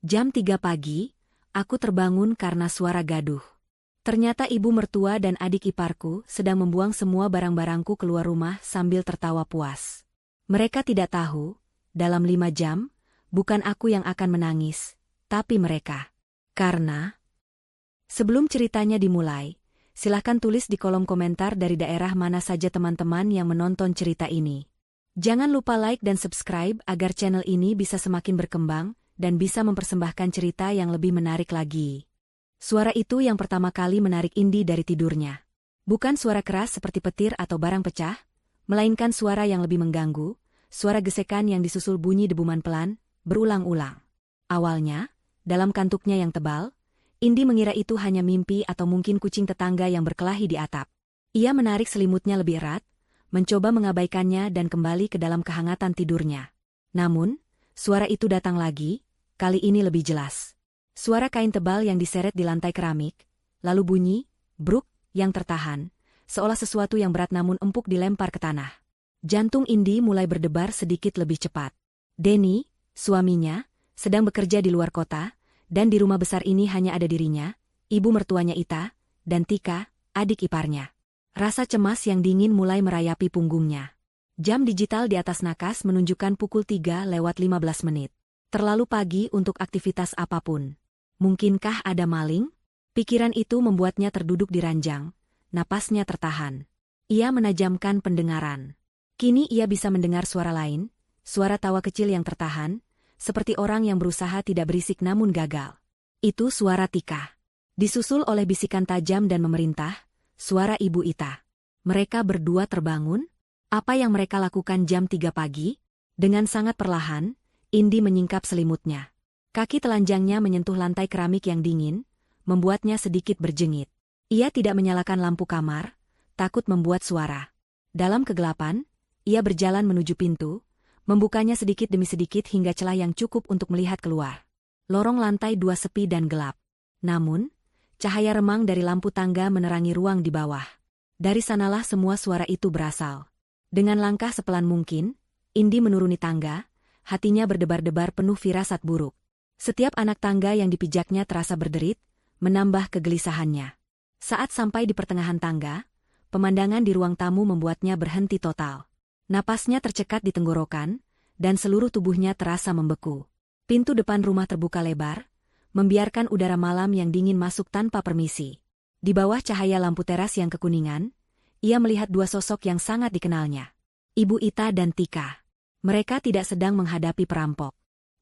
Jam 3 pagi, aku terbangun karena suara gaduh. Ternyata ibu mertua dan adik iparku sedang membuang semua barang-barangku keluar rumah sambil tertawa puas. Mereka tidak tahu, dalam 5 jam, bukan aku yang akan menangis, tapi mereka. Karena, sebelum ceritanya dimulai, silahkan tulis di kolom komentar dari daerah mana saja teman-teman yang menonton cerita ini. Jangan lupa like dan subscribe agar channel ini bisa semakin berkembang dan bisa mempersembahkan cerita yang lebih menarik lagi. Suara itu yang pertama kali menarik Indi dari tidurnya. Bukan suara keras seperti petir atau barang pecah, melainkan suara yang lebih mengganggu, suara gesekan yang disusul bunyi debuman pelan, berulang-ulang. Awalnya, dalam kantuknya yang tebal, Indi mengira itu hanya mimpi atau mungkin kucing tetangga yang berkelahi di atap. Ia menarik selimutnya lebih erat, mencoba mengabaikannya dan kembali ke dalam kehangatan tidurnya. Namun, suara itu datang lagi, kali ini lebih jelas. Suara kain tebal yang diseret di lantai keramik, lalu bunyi, bruk, yang tertahan, seolah sesuatu yang berat namun empuk dilempar ke tanah. Jantung Indi mulai berdebar sedikit lebih cepat. Denny, suaminya, sedang bekerja di luar kota, dan di rumah besar ini hanya ada dirinya, ibu mertuanya Ita, dan Tika, adik iparnya. Rasa cemas yang dingin mulai merayapi punggungnya. Jam digital di atas nakas menunjukkan pukul 3:15. Terlalu pagi untuk aktivitas apapun. Mungkinkah ada maling? Pikiran itu membuatnya terduduk di ranjang, napasnya tertahan. Ia menajamkan pendengaran. Kini ia bisa mendengar suara lain, suara tawa kecil yang tertahan, seperti orang yang berusaha tidak berisik namun gagal. Itu suara Tika. Disusul oleh bisikan tajam dan memerintah, suara Ibu Ita. Mereka berdua terbangun? Apa yang mereka lakukan jam 3 pagi? Dengan sangat perlahan, Indi menyingkap selimutnya. Kaki telanjangnya menyentuh lantai keramik yang dingin, membuatnya sedikit berjengit. Ia tidak menyalakan lampu kamar, takut membuat suara. Dalam kegelapan, ia berjalan menuju pintu, membukanya sedikit demi sedikit hingga celah yang cukup untuk melihat keluar. Lorong lantai 2 sepi dan gelap. Namun, cahaya remang dari lampu tangga menerangi ruang di bawah. Dari sanalah semua suara itu berasal. Dengan langkah sepelan mungkin, Indi menuruni tangga, hatinya berdebar-debar penuh firasat buruk. Setiap anak tangga yang dipijaknya terasa berderit, menambah kegelisahannya. Saat sampai di pertengahan tangga, pemandangan di ruang tamu membuatnya berhenti total. Napasnya tercekat di tenggorokan, dan seluruh tubuhnya terasa membeku. Pintu depan rumah terbuka lebar, membiarkan udara malam yang dingin masuk tanpa permisi. Di bawah cahaya lampu teras yang kekuningan, ia melihat dua sosok yang sangat dikenalnya. Ibu Ita dan Tika. Mereka tidak sedang menghadapi perampok.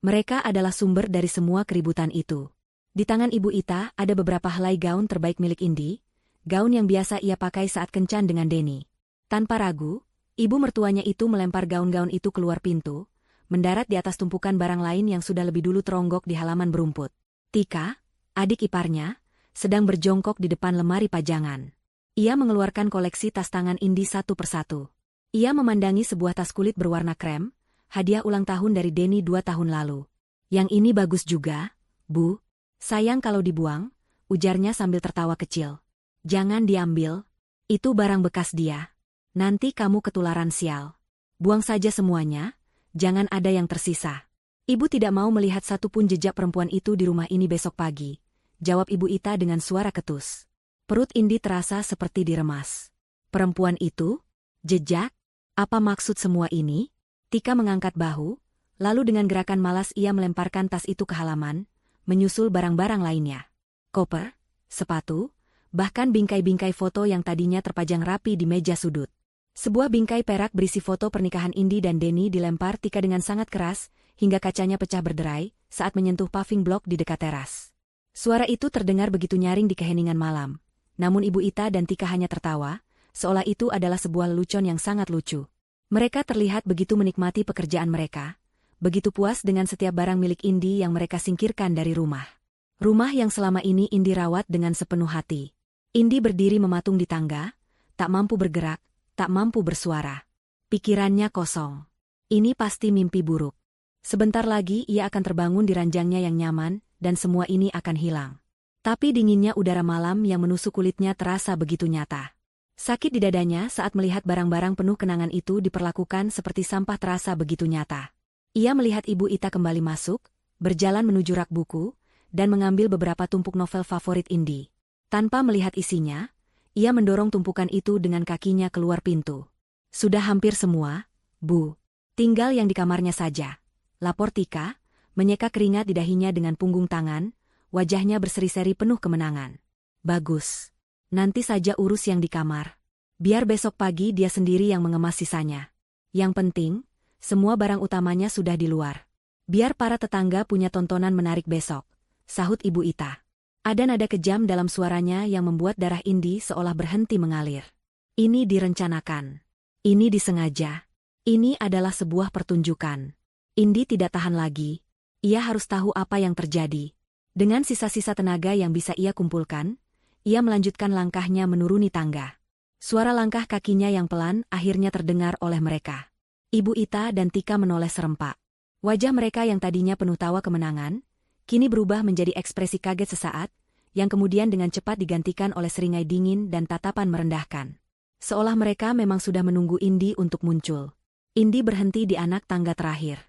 Mereka adalah sumber dari semua keributan itu. Di tangan Ibu Ita ada beberapa helai gaun terbaik milik Indi, gaun yang biasa ia pakai saat kencan dengan Denny. Tanpa ragu, ibu mertuanya itu melempar gaun-gaun itu keluar pintu, mendarat di atas tumpukan barang lain yang sudah lebih dulu teronggok di halaman berumput. Tika, adik iparnya, sedang berjongkok di depan lemari pajangan. Ia mengeluarkan koleksi tas tangan Indi satu persatu. Ia memandangi sebuah tas kulit berwarna krem, hadiah ulang tahun dari Denny 2 tahun lalu. Yang ini bagus juga, Bu. Sayang kalau dibuang, ujarnya sambil tertawa kecil. Jangan diambil, itu barang bekas dia. Nanti kamu ketularan sial. Buang saja semuanya, jangan ada yang tersisa. Ibu tidak mau melihat satupun jejak perempuan itu di rumah ini besok pagi, jawab Ibu Ita dengan suara ketus. Perut Indi terasa seperti diremas. Perempuan itu? Jejak? Apa maksud semua ini? Tika mengangkat bahu, lalu dengan gerakan malas ia melemparkan tas itu ke halaman, menyusul barang-barang lainnya. Koper, sepatu, bahkan bingkai-bingkai foto yang tadinya terpajang rapi di meja sudut. Sebuah bingkai perak berisi foto pernikahan Indi dan Denny dilempar Tika dengan sangat keras, hingga kacanya pecah berderai saat menyentuh paving block di dekat teras. Suara itu terdengar begitu nyaring di keheningan malam, namun Ibu Ita dan Tika hanya tertawa, seolah itu adalah sebuah lelucon yang sangat lucu. Mereka terlihat begitu menikmati pekerjaan mereka, begitu puas dengan setiap barang milik Indi yang mereka singkirkan dari rumah. Rumah yang selama ini Indi rawat dengan sepenuh hati. Indi berdiri mematung di tangga, tak mampu bergerak, tak mampu bersuara. Pikirannya kosong. Ini pasti mimpi buruk. Sebentar lagi ia akan terbangun di ranjangnya yang nyaman, dan semua ini akan hilang. Tapi dinginnya udara malam yang menusuk kulitnya terasa begitu nyata. Sakit di dadanya saat melihat barang-barang penuh kenangan itu diperlakukan seperti sampah terasa begitu nyata. Ia melihat Ibu Ita kembali masuk, berjalan menuju rak buku, dan mengambil beberapa tumpuk novel favorit Indi. Tanpa melihat isinya, ia mendorong tumpukan itu dengan kakinya keluar pintu. Sudah hampir semua, Bu. Tinggal yang di kamarnya saja. Lapor Tika, menyeka keringat di dahinya dengan punggung tangan, wajahnya berseri-seri penuh kemenangan. Bagus. Nanti saja urus yang di kamar. Biar besok pagi dia sendiri yang mengemas sisanya. Yang penting, semua barang utamanya sudah di luar. Biar para tetangga punya tontonan menarik besok, sahut Ibu Ita. Ada nada kejam dalam suaranya yang membuat darah Indi seolah berhenti mengalir. Ini direncanakan. Ini disengaja. Ini adalah sebuah pertunjukan. Indi tidak tahan lagi. Ia harus tahu apa yang terjadi. Dengan sisa-sisa tenaga yang bisa ia kumpulkan, ia melanjutkan langkahnya menuruni tangga. Suara langkah kakinya yang pelan akhirnya terdengar oleh mereka. Ibu Ita dan Tika menoleh serempak. Wajah mereka yang tadinya penuh tawa kemenangan, kini berubah menjadi ekspresi kaget sesaat, yang kemudian dengan cepat digantikan oleh seringai dingin dan tatapan merendahkan. Seolah mereka memang sudah menunggu Indi untuk muncul. Indi berhenti di anak tangga terakhir.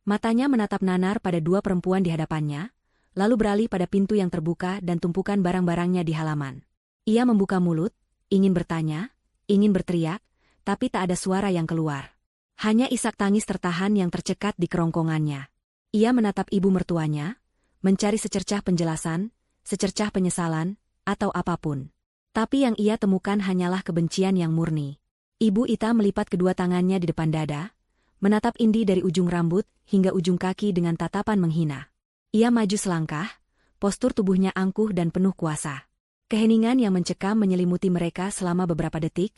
Matanya menatap nanar pada dua perempuan di hadapannya, lalu beralih pada pintu yang terbuka dan tumpukan barang-barangnya di halaman. Ia membuka mulut, ingin bertanya, ingin berteriak, tapi tak ada suara yang keluar. Hanya isak tangis tertahan yang tercekat di kerongkongannya. Ia menatap ibu mertuanya, mencari secercah penjelasan, secercah penyesalan, atau apapun. Tapi yang ia temukan hanyalah kebencian yang murni. Ibu Ita melipat kedua tangannya di depan dada, menatap Indi dari ujung rambut hingga ujung kaki dengan tatapan menghina. Ia maju selangkah, postur tubuhnya angkuh dan penuh kuasa. Keheningan yang mencekam menyelimuti mereka selama beberapa detik,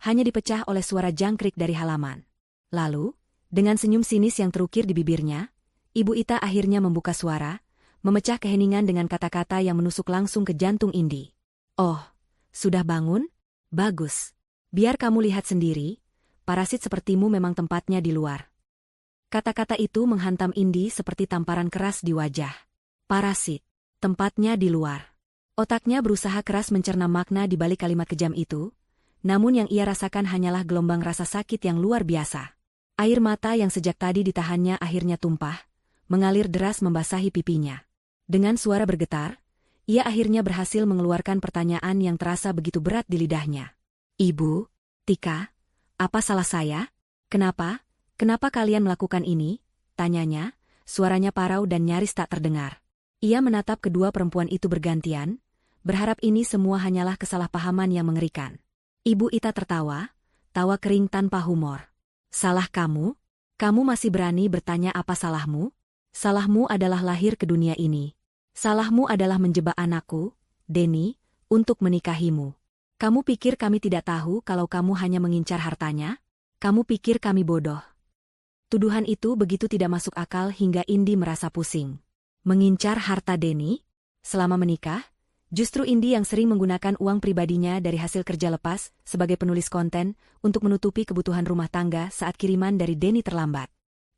hanya dipecah oleh suara jangkrik dari halaman. Lalu, dengan senyum sinis yang terukir di bibirnya, Ibu Ita akhirnya membuka suara, memecah keheningan dengan kata-kata yang menusuk langsung ke jantung Indi. Oh, sudah bangun? Bagus. Biar kamu lihat sendiri, parasit sepertimu memang tempatnya di luar. Kata-kata itu menghantam Indi seperti tamparan keras di wajah. Parasit. Tempatnya di luar. Otaknya berusaha keras mencerna makna di balik kalimat kejam itu, namun yang ia rasakan hanyalah gelombang rasa sakit yang luar biasa. Air mata yang sejak tadi ditahannya akhirnya tumpah, mengalir deras membasahi pipinya. Dengan suara bergetar, ia akhirnya berhasil mengeluarkan pertanyaan yang terasa begitu berat di lidahnya. Ibu, Tika, apa salah saya? Kenapa? Kenapa kalian melakukan ini? Tanyanya, suaranya parau dan nyaris tak terdengar. Ia menatap kedua perempuan itu bergantian, berharap ini semua hanyalah kesalahpahaman yang mengerikan. Ibu Ita tertawa, tawa kering tanpa humor. Salah kamu? Kamu masih berani bertanya apa salahmu? Salahmu adalah lahir ke dunia ini. Salahmu adalah menjebak anakku, Denny, untuk menikahimu. Kamu pikir kami tidak tahu kalau kamu hanya mengincar hartanya? Kamu pikir kami bodoh? Tuduhan itu begitu tidak masuk akal hingga Indi merasa pusing. Mengincar harta Denny? Selama menikah, justru Indi yang sering menggunakan uang pribadinya dari hasil kerja lepas sebagai penulis konten untuk menutupi kebutuhan rumah tangga saat kiriman dari Denny terlambat.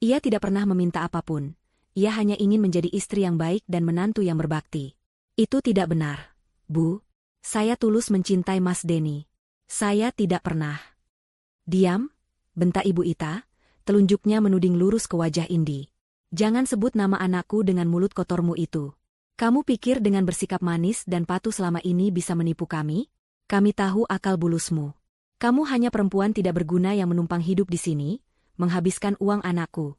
Ia tidak pernah meminta apapun. Ia hanya ingin menjadi istri yang baik dan menantu yang berbakti. Itu tidak benar, Bu. Saya tulus mencintai Mas Denny. Saya tidak pernah. Diam, bentak Ibu Ita, telunjuknya menuding lurus ke wajah Indi. Jangan sebut nama anakku dengan mulut kotormu itu. Kamu pikir dengan bersikap manis dan patuh selama ini bisa menipu kami? Kami tahu akal bulusmu. Kamu hanya perempuan tidak berguna yang menumpang hidup di sini, menghabiskan uang anakku.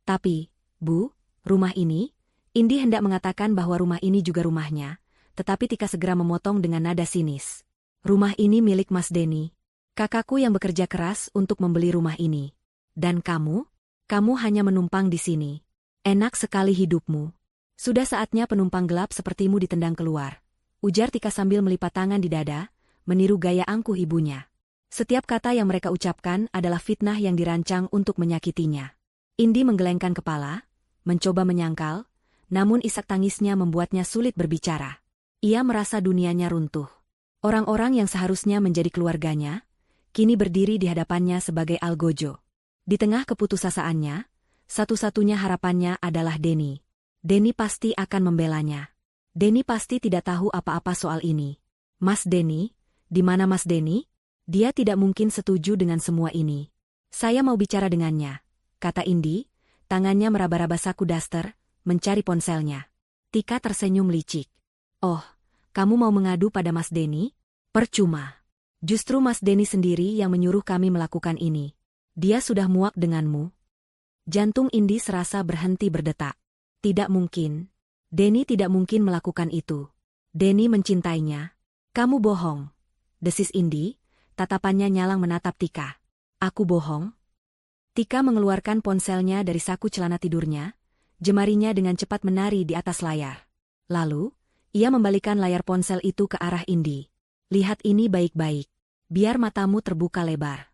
Tapi, Bu, rumah ini, Indi hendak mengatakan bahwa rumah ini juga rumahnya, tetapi Tika segera memotong dengan nada sinis. Rumah ini milik Mas Denny. Kakakku yang bekerja keras untuk membeli rumah ini. Dan kamu? Kamu hanya menumpang di sini. Enak sekali hidupmu. Sudah saatnya penumpang gelap sepertimu ditendang keluar. Ujar Tika sambil melipat tangan di dada, meniru gaya angkuh ibunya. Setiap kata yang mereka ucapkan adalah fitnah yang dirancang untuk menyakitinya. Indi menggelengkan kepala, mencoba menyangkal, namun isak tangisnya membuatnya sulit berbicara. Ia merasa dunianya runtuh. Orang-orang yang seharusnya menjadi keluarganya, kini berdiri di hadapannya sebagai algojo. Di tengah keputusasaannya, satu-satunya harapannya adalah Denny. Denny pasti akan membelanya. Denny pasti tidak tahu apa-apa soal ini. Mas Denny, di mana Mas Denny? Dia tidak mungkin setuju dengan semua ini. Saya mau bicara dengannya, kata Indi, tangannya meraba-raba saku daster, mencari ponselnya. Tika tersenyum licik. Oh, kamu mau mengadu pada Mas Denny? Percuma. Justru Mas Denny sendiri yang menyuruh kami melakukan ini. Dia sudah muak denganmu. Jantung Indi serasa berhenti berdetak. Tidak mungkin. Denny tidak mungkin melakukan itu. Denny mencintainya. Kamu bohong. Desis Indi, tatapannya nyalang menatap Tika. Aku bohong? Tika mengeluarkan ponselnya dari saku celana tidurnya, jemarinya dengan cepat menari di atas layar. Lalu, ia membalikan layar ponsel itu ke arah Indi. Lihat ini baik-baik. Biar matamu terbuka lebar.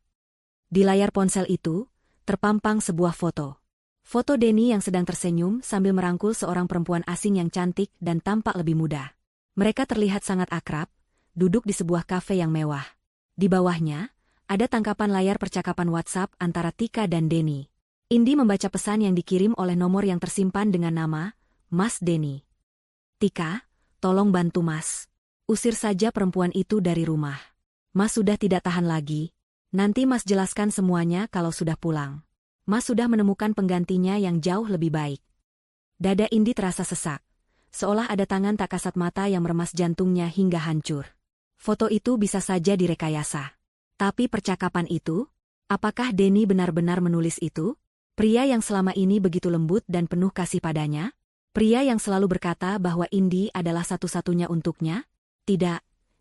Di layar ponsel itu, terpampang sebuah foto. Foto Denny yang sedang tersenyum sambil merangkul seorang perempuan asing yang cantik dan tampak lebih muda. Mereka terlihat sangat akrab, duduk di sebuah kafe yang mewah. Di bawahnya, ada tangkapan layar percakapan WhatsApp antara Tika dan Denny. Indi membaca pesan yang dikirim oleh nomor yang tersimpan dengan nama, Mas Denny. Tika, tolong bantu Mas. Usir saja perempuan itu dari rumah. Mas sudah tidak tahan lagi. Nanti Mas jelaskan semuanya kalau sudah pulang. Mas sudah menemukan penggantinya yang jauh lebih baik. Dada Indi terasa sesak. Seolah ada tangan tak kasat mata yang meremas jantungnya hingga hancur. Foto itu bisa saja direkayasa. Tapi percakapan itu, apakah Denny benar-benar menulis itu? Pria yang selama ini begitu lembut dan penuh kasih padanya? Pria yang selalu berkata bahwa Indi adalah satu-satunya untuknya? Tidak,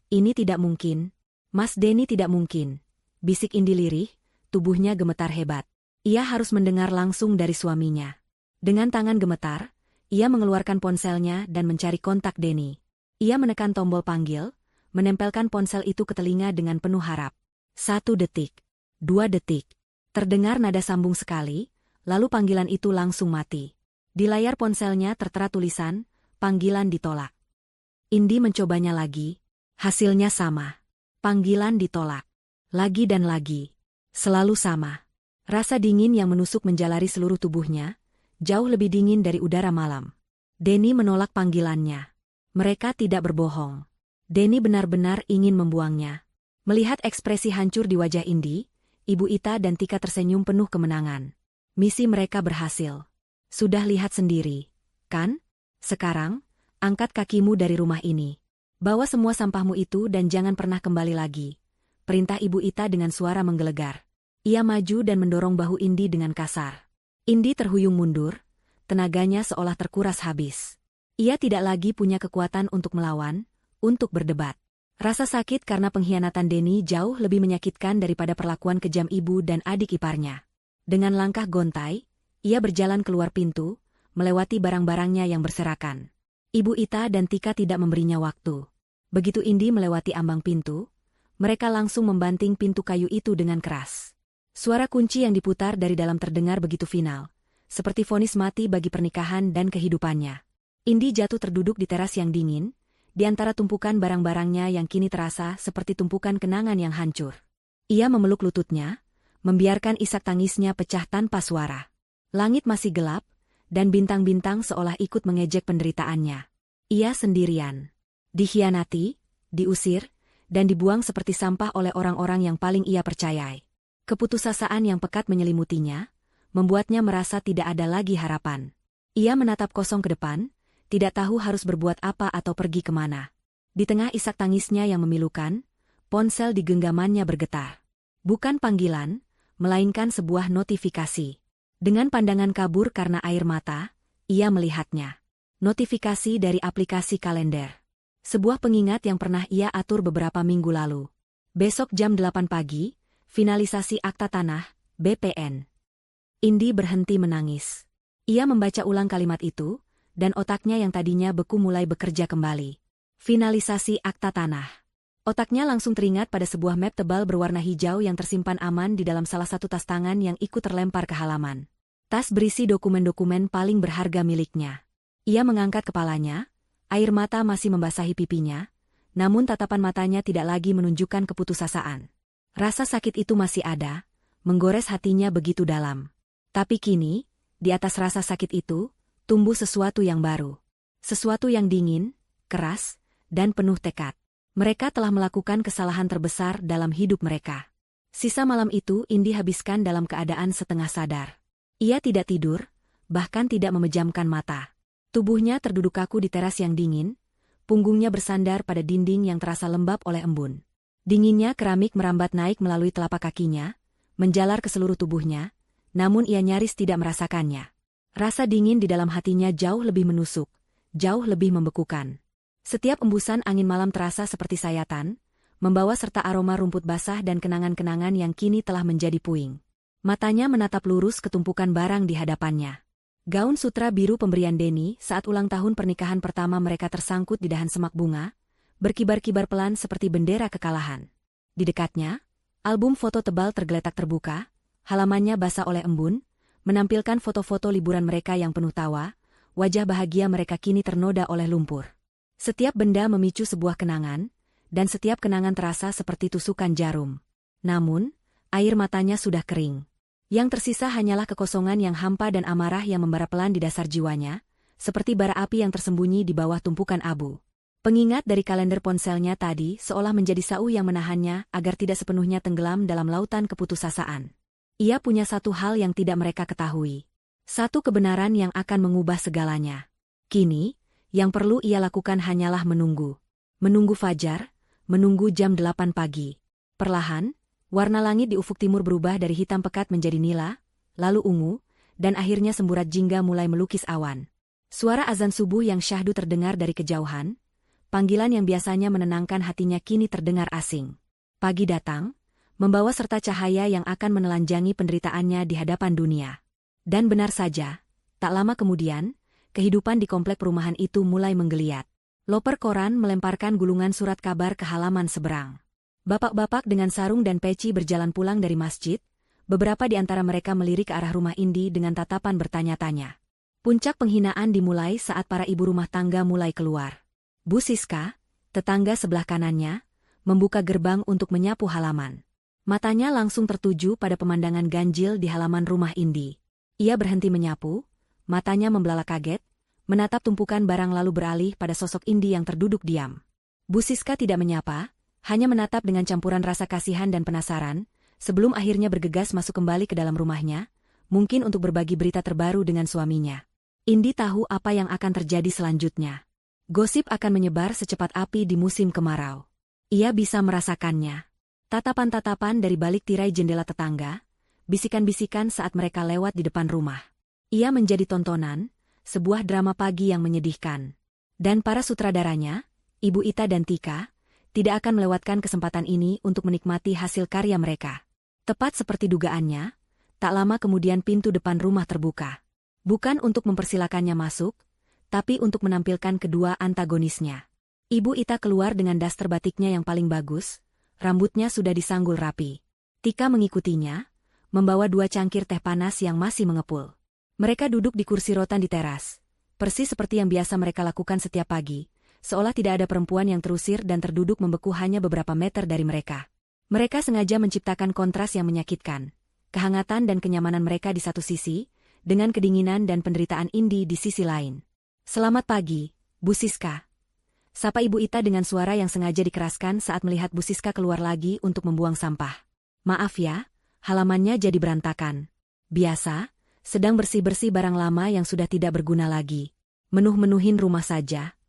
ini tidak mungkin. Mas Denny tidak mungkin. Bisik Indi lirih, tubuhnya gemetar hebat. Ia harus mendengar langsung dari suaminya. Dengan tangan gemetar, ia mengeluarkan ponselnya dan mencari kontak Denny. Ia menekan tombol panggil, menempelkan ponsel itu ke telinga dengan penuh harap. 1 detik, 2 detik. Terdengar nada sambung sekali, lalu panggilan itu langsung mati. Di layar ponselnya tertera tulisan, panggilan ditolak. Indi mencobanya lagi, hasilnya sama. Panggilan ditolak. Lagi dan lagi. Selalu sama. Rasa dingin yang menusuk menjalari seluruh tubuhnya, jauh lebih dingin dari udara malam. Denny menolak panggilannya. Mereka tidak berbohong. Denny benar-benar ingin membuangnya. Melihat ekspresi hancur di wajah Indi, Ibu Ita dan Tika tersenyum penuh kemenangan. Misi mereka berhasil. Sudah lihat sendiri, kan? Sekarang, angkat kakimu dari rumah ini. Bawa semua sampahmu itu dan jangan pernah kembali lagi. Perintah Ibu Ita dengan suara menggelegar. Ia maju dan mendorong bahu Indi dengan kasar. Indi terhuyung mundur, tenaganya seolah terkuras habis. Ia tidak lagi punya kekuatan untuk melawan, untuk berdebat. Rasa sakit karena pengkhianatan Denny jauh lebih menyakitkan daripada perlakuan kejam ibu dan adik iparnya. Dengan langkah gontai, ia berjalan keluar pintu, melewati barang-barangnya yang berserakan. Ibu Ita dan Tika tidak memberinya waktu. Begitu Indi melewati ambang pintu, mereka langsung membanting pintu kayu itu dengan keras. Suara kunci yang diputar dari dalam terdengar begitu final, seperti vonis mati bagi pernikahan dan kehidupannya. Indi jatuh terduduk di teras yang dingin, di antara tumpukan barang-barangnya yang kini terasa seperti tumpukan kenangan yang hancur. Ia memeluk lututnya, membiarkan isak tangisnya pecah tanpa suara. Langit masih gelap, dan bintang-bintang seolah ikut mengejek penderitaannya. Ia sendirian. Dikhianati, diusir, dan dibuang seperti sampah oleh orang-orang yang paling ia percayai. Keputusasaan yang pekat menyelimutinya, membuatnya merasa tidak ada lagi harapan. Ia menatap kosong ke depan, tidak tahu harus berbuat apa atau pergi kemana. Di tengah isak tangisnya yang memilukan, ponsel di genggamannya bergetar. Bukan panggilan, melainkan sebuah notifikasi. Dengan pandangan kabur karena air mata, ia melihatnya. Notifikasi dari aplikasi kalender. Sebuah pengingat yang pernah ia atur beberapa minggu lalu. Besok jam 8 pagi, finalisasi akta tanah, BPN. Indi berhenti menangis. Ia membaca ulang kalimat itu, dan otaknya yang tadinya beku mulai bekerja kembali. Finalisasi akta tanah. Otaknya langsung teringat pada sebuah map tebal berwarna hijau yang tersimpan aman di dalam salah satu tas tangan yang ikut terlempar ke halaman. Tas berisi dokumen-dokumen paling berharga miliknya. Ia mengangkat kepalanya, air mata masih membasahi pipinya, namun tatapan matanya tidak lagi menunjukkan keputusasaan. Rasa sakit itu masih ada, menggores hatinya begitu dalam. Tapi kini, di atas rasa sakit itu, tumbuh sesuatu yang baru. Sesuatu yang dingin, keras, dan penuh tekad. Mereka telah melakukan kesalahan terbesar dalam hidup mereka. Sisa malam itu Indi habiskan dalam keadaan setengah sadar. Ia tidak tidur, bahkan tidak memejamkan mata. Tubuhnya terduduk kaku di teras yang dingin, punggungnya bersandar pada dinding yang terasa lembab oleh embun. Dinginnya keramik merambat naik melalui telapak kakinya, menjalar ke seluruh tubuhnya, namun ia nyaris tidak merasakannya. Rasa dingin di dalam hatinya jauh lebih menusuk, jauh lebih membekukan. Setiap embusan angin malam terasa seperti sayatan, membawa serta aroma rumput basah dan kenangan-kenangan yang kini telah menjadi puing. Matanya menatap lurus ke tumpukan barang di hadapannya. Gaun sutra biru pemberian Denny saat ulang tahun pernikahan pertama mereka tersangkut di dahan semak bunga, berkibar-kibar pelan seperti bendera kekalahan. Di dekatnya, album foto tebal tergeletak terbuka, halamannya basah oleh embun, menampilkan foto-foto liburan mereka yang penuh tawa, wajah bahagia mereka kini ternoda oleh lumpur. Setiap benda memicu sebuah kenangan, dan setiap kenangan terasa seperti tusukan jarum. Namun, air matanya sudah kering. Yang tersisa hanyalah kekosongan yang hampa dan amarah yang membara pelan di dasar jiwanya, seperti bara api yang tersembunyi di bawah tumpukan abu. Pengingat dari kalender ponselnya tadi seolah menjadi sau yang menahannya agar tidak sepenuhnya tenggelam dalam lautan keputusasaan. Ia punya satu hal yang tidak mereka ketahui. Satu kebenaran yang akan mengubah segalanya. Kini, yang perlu ia lakukan hanyalah menunggu. Menunggu fajar, menunggu jam 8 pagi. Perlahan, warna langit di ufuk timur berubah dari hitam pekat menjadi nila, lalu ungu, dan akhirnya semburat jingga mulai melukis awan. Suara azan subuh yang syahdu terdengar dari kejauhan, panggilan yang biasanya menenangkan hatinya kini terdengar asing. Pagi datang, membawa serta cahaya yang akan menelanjangi penderitaannya di hadapan dunia. Dan benar saja, tak lama kemudian, kehidupan di komplek perumahan itu mulai menggeliat. Loper koran melemparkan gulungan surat kabar ke halaman seberang. Bapak-bapak dengan sarung dan peci berjalan pulang dari masjid, beberapa di antara mereka melirik ke arah rumah Indi dengan tatapan bertanya-tanya. Puncak penghinaan dimulai saat para ibu rumah tangga mulai keluar. Bu Siska, tetangga sebelah kanannya, membuka gerbang untuk menyapu halaman. Matanya langsung tertuju pada pemandangan ganjil di halaman rumah Indi. Ia berhenti menyapu, matanya membelalak kaget, menatap tumpukan barang lalu beralih pada sosok Indi yang terduduk diam. Bu Siska tidak menyapa, hanya menatap dengan campuran rasa kasihan dan penasaran, sebelum akhirnya bergegas masuk kembali ke dalam rumahnya, mungkin untuk berbagi berita terbaru dengan suaminya. Indi tahu apa yang akan terjadi selanjutnya. Gosip akan menyebar secepat api di musim kemarau. Ia bisa merasakannya. Tatapan-tatapan dari balik tirai jendela tetangga, bisikan-bisikan saat mereka lewat di depan rumah. Ia menjadi tontonan, sebuah drama pagi yang menyedihkan. Dan para sutradaranya, Ibu Ita dan Tika, tidak akan melewatkan kesempatan ini untuk menikmati hasil karya mereka. Tepat seperti dugaannya, tak lama kemudian pintu depan rumah terbuka. Bukan untuk mempersilakannya masuk, tapi untuk menampilkan kedua antagonisnya. Ibu Ita keluar dengan daster batiknya yang paling bagus, rambutnya sudah disanggul rapi. Tika mengikutinya, membawa 2 cangkir teh panas yang masih mengepul. Mereka duduk di kursi rotan di teras, persis seperti yang biasa mereka lakukan setiap pagi, seolah tidak ada perempuan yang terusir dan terduduk membeku hanya beberapa meter dari mereka. Mereka sengaja menciptakan kontras yang menyakitkan, kehangatan dan kenyamanan mereka di satu sisi, dengan kedinginan dan penderitaan Indi di sisi lain. "Selamat pagi, Bu Siska," sapa Ibu Ita dengan suara yang sengaja dikeraskan saat melihat Bu Siska keluar lagi untuk membuang sampah. "Maaf ya, halamannya jadi berantakan. Biasa, sedang bersih-bersih barang lama yang sudah tidak berguna lagi. Menuh-menuhin rumah saja."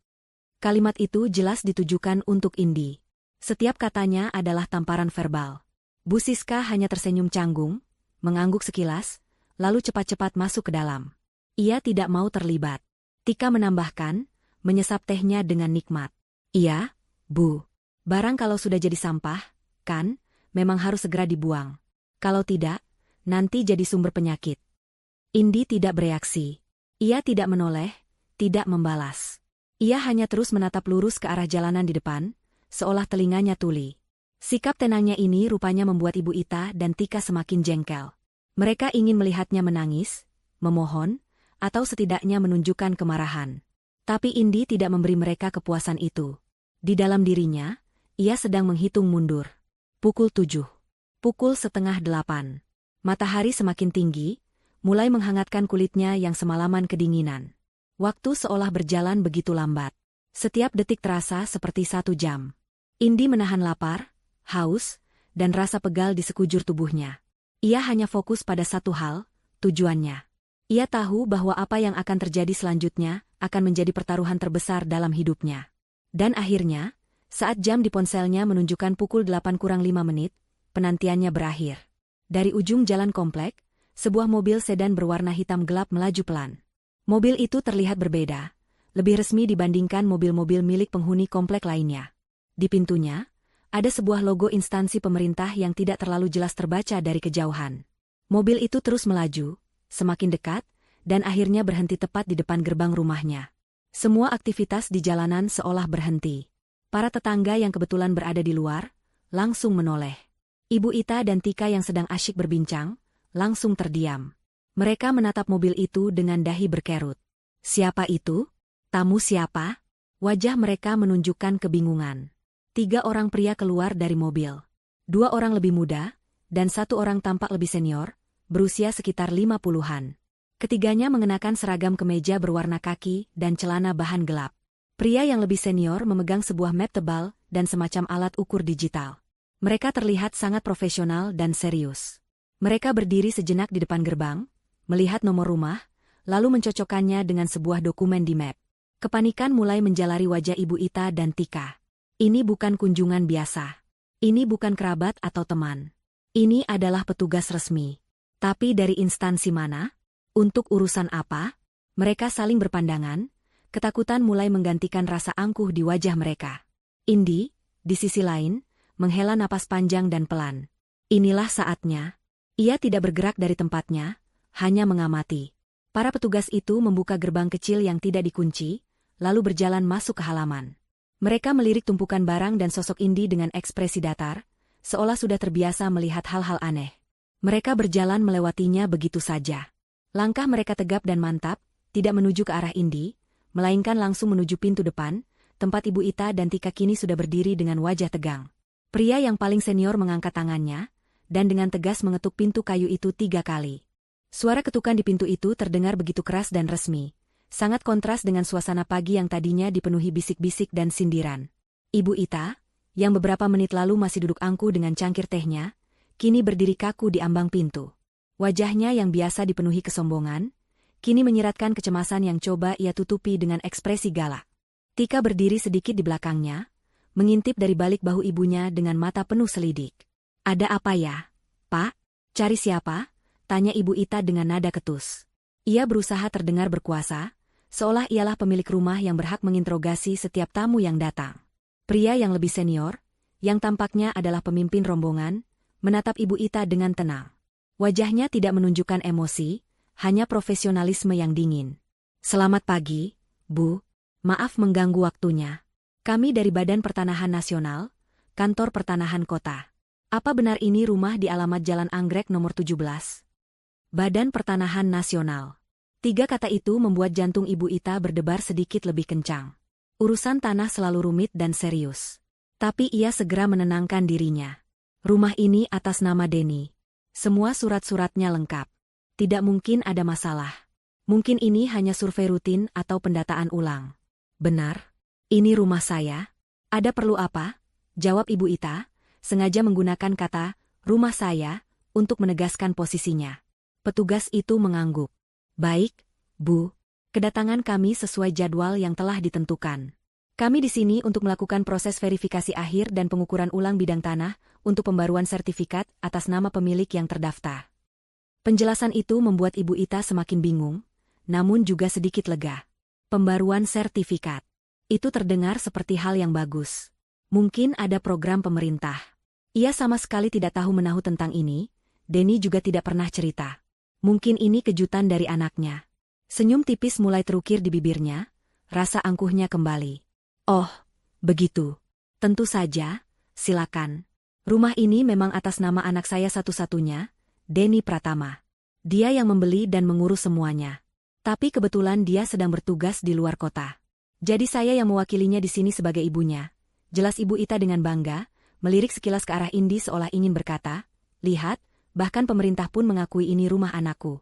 Kalimat itu jelas ditujukan untuk Indi. Setiap katanya adalah tamparan verbal. Bu Siska hanya tersenyum canggung, mengangguk sekilas, lalu cepat-cepat masuk ke dalam. Ia tidak mau terlibat. Tika menambahkan, menyesap tehnya dengan nikmat. "Iya, Bu. Barang kalau sudah jadi sampah, kan, memang harus segera dibuang. Kalau tidak, nanti jadi sumber penyakit." Indi tidak bereaksi. Ia tidak menoleh, tidak membalas. Ia hanya terus menatap lurus ke arah jalanan di depan, seolah telinganya tuli. Sikap tenangnya ini rupanya membuat Ibu Ita dan Tika semakin jengkel. Mereka ingin melihatnya menangis, memohon, atau setidaknya menunjukkan kemarahan. Tapi Indi tidak memberi mereka kepuasan itu. Di dalam dirinya, ia sedang menghitung mundur. Pukul 7. Pukul setengah 8. Matahari semakin tinggi, mulai menghangatkan kulitnya yang semalaman kedinginan. Waktu seolah berjalan begitu lambat. Setiap detik terasa seperti 1 jam. Indi menahan lapar, haus, dan rasa pegal di sekujur tubuhnya. Ia hanya fokus pada satu hal, tujuannya. Ia tahu bahwa apa yang akan terjadi selanjutnya akan menjadi pertaruhan terbesar dalam hidupnya. Dan akhirnya, saat jam di ponselnya menunjukkan pukul 8:05, penantiannya berakhir. Dari ujung jalan komplek, sebuah mobil sedan berwarna hitam gelap melaju pelan. Mobil itu terlihat berbeda, lebih resmi dibandingkan mobil-mobil milik penghuni komplek lainnya. Di pintunya, ada sebuah logo instansi pemerintah yang tidak terlalu jelas terbaca dari kejauhan. Mobil itu terus melaju, semakin dekat, dan akhirnya berhenti tepat di depan gerbang rumahnya. Semua aktivitas di jalanan seolah berhenti. Para tetangga yang kebetulan berada di luar, langsung menoleh. Ibu Ita dan Tika yang sedang asyik berbincang, langsung terdiam. Mereka menatap mobil itu dengan dahi berkerut. Siapa itu? Tamu siapa? Wajah mereka menunjukkan kebingungan. 3 orang pria keluar dari mobil. 2 orang lebih muda, dan 1 orang tampak lebih senior, berusia sekitar 50-an. Ketiganya mengenakan seragam kemeja berwarna kaki dan celana bahan gelap. Pria yang lebih senior memegang sebuah map tebal dan semacam alat ukur digital. Mereka terlihat sangat profesional dan serius. Mereka berdiri sejenak di depan gerbang, melihat nomor rumah, lalu mencocokkannya dengan sebuah dokumen di map. Kepanikan mulai menjalari wajah Ibu Ita dan Tika. Ini bukan kunjungan biasa. Ini bukan kerabat atau teman. Ini adalah petugas resmi. Tapi dari instansi mana? Untuk urusan apa? Mereka saling berpandangan, ketakutan mulai menggantikan rasa angkuh di wajah mereka. Indi, di sisi lain, menghela napas panjang dan pelan. Inilah saatnya. Ia tidak bergerak dari tempatnya, hanya mengamati. Para petugas itu membuka gerbang kecil yang tidak dikunci, lalu berjalan masuk ke halaman. Mereka melirik tumpukan barang dan sosok Indi dengan ekspresi datar, seolah sudah terbiasa melihat hal-hal aneh. Mereka berjalan melewatinya begitu saja. Langkah mereka tegap dan mantap, tidak menuju ke arah Indi, melainkan langsung menuju pintu depan, tempat Ibu Ita dan Tika kini sudah berdiri dengan wajah tegang. Pria yang paling senior mengangkat tangannya, dan dengan tegas mengetuk pintu kayu itu 3 kali. Suara ketukan di pintu itu terdengar begitu keras dan resmi, sangat kontras dengan suasana pagi yang tadinya dipenuhi bisik-bisik dan sindiran. Ibu Ita, yang beberapa menit lalu masih duduk angkuh dengan cangkir tehnya, kini berdiri kaku di ambang pintu. Wajahnya yang biasa dipenuhi kesombongan, kini menyiratkan kecemasan yang coba ia tutupi dengan ekspresi galak. Tika berdiri sedikit di belakangnya, mengintip dari balik bahu ibunya dengan mata penuh selidik. Ada apa ya, Pak? Cari siapa? Tanya Ibu Ita dengan nada ketus. Ia berusaha terdengar berkuasa, seolah ialah pemilik rumah yang berhak menginterogasi setiap tamu yang datang. Pria yang lebih senior, yang tampaknya adalah pemimpin rombongan, menatap Ibu Ita dengan tenang. Wajahnya tidak menunjukkan emosi, hanya profesionalisme yang dingin. Selamat pagi, Bu. Maaf mengganggu waktunya. Kami dari Badan Pertanahan Nasional, Kantor Pertanahan Kota. Apa benar ini rumah di alamat Jalan Anggrek nomor 17? Badan Pertanahan Nasional. 3 kata itu membuat jantung Ibu Ita berdebar sedikit lebih kencang. Urusan tanah selalu rumit dan serius. Tapi ia segera menenangkan dirinya. Rumah ini atas nama Denny. Semua surat-suratnya lengkap. Tidak mungkin ada masalah. Mungkin ini hanya survei rutin atau pendataan ulang. Benar? Ini rumah saya? Ada perlu apa? Jawab Ibu Ita, sengaja menggunakan kata, rumah saya, untuk menegaskan posisinya. Petugas itu mengangguk. Baik, Bu. Kedatangan kami sesuai jadwal yang telah ditentukan. Kami di sini untuk melakukan proses verifikasi akhir dan pengukuran ulang bidang tanah untuk pembaruan sertifikat atas nama pemilik yang terdaftar. Penjelasan itu membuat Ibu Ita semakin bingung, namun juga sedikit lega. Pembaruan sertifikat. Itu terdengar seperti hal yang bagus. Mungkin ada program pemerintah. Ia sama sekali tidak tahu menahu tentang ini, Denny juga tidak pernah cerita. Mungkin ini kejutan dari anaknya. Senyum tipis mulai terukir di bibirnya, rasa angkuhnya kembali. Oh, begitu. Tentu saja, silakan. Rumah ini memang atas nama anak saya satu-satunya, Denny Pratama. Dia yang membeli dan mengurus semuanya. Tapi kebetulan dia sedang bertugas di luar kota. Jadi saya yang mewakilinya di sini sebagai ibunya. Jelas Ibu Ita dengan bangga, melirik sekilas ke arah Indi seolah ingin berkata, lihat, bahkan pemerintah pun mengakui ini rumah anakku.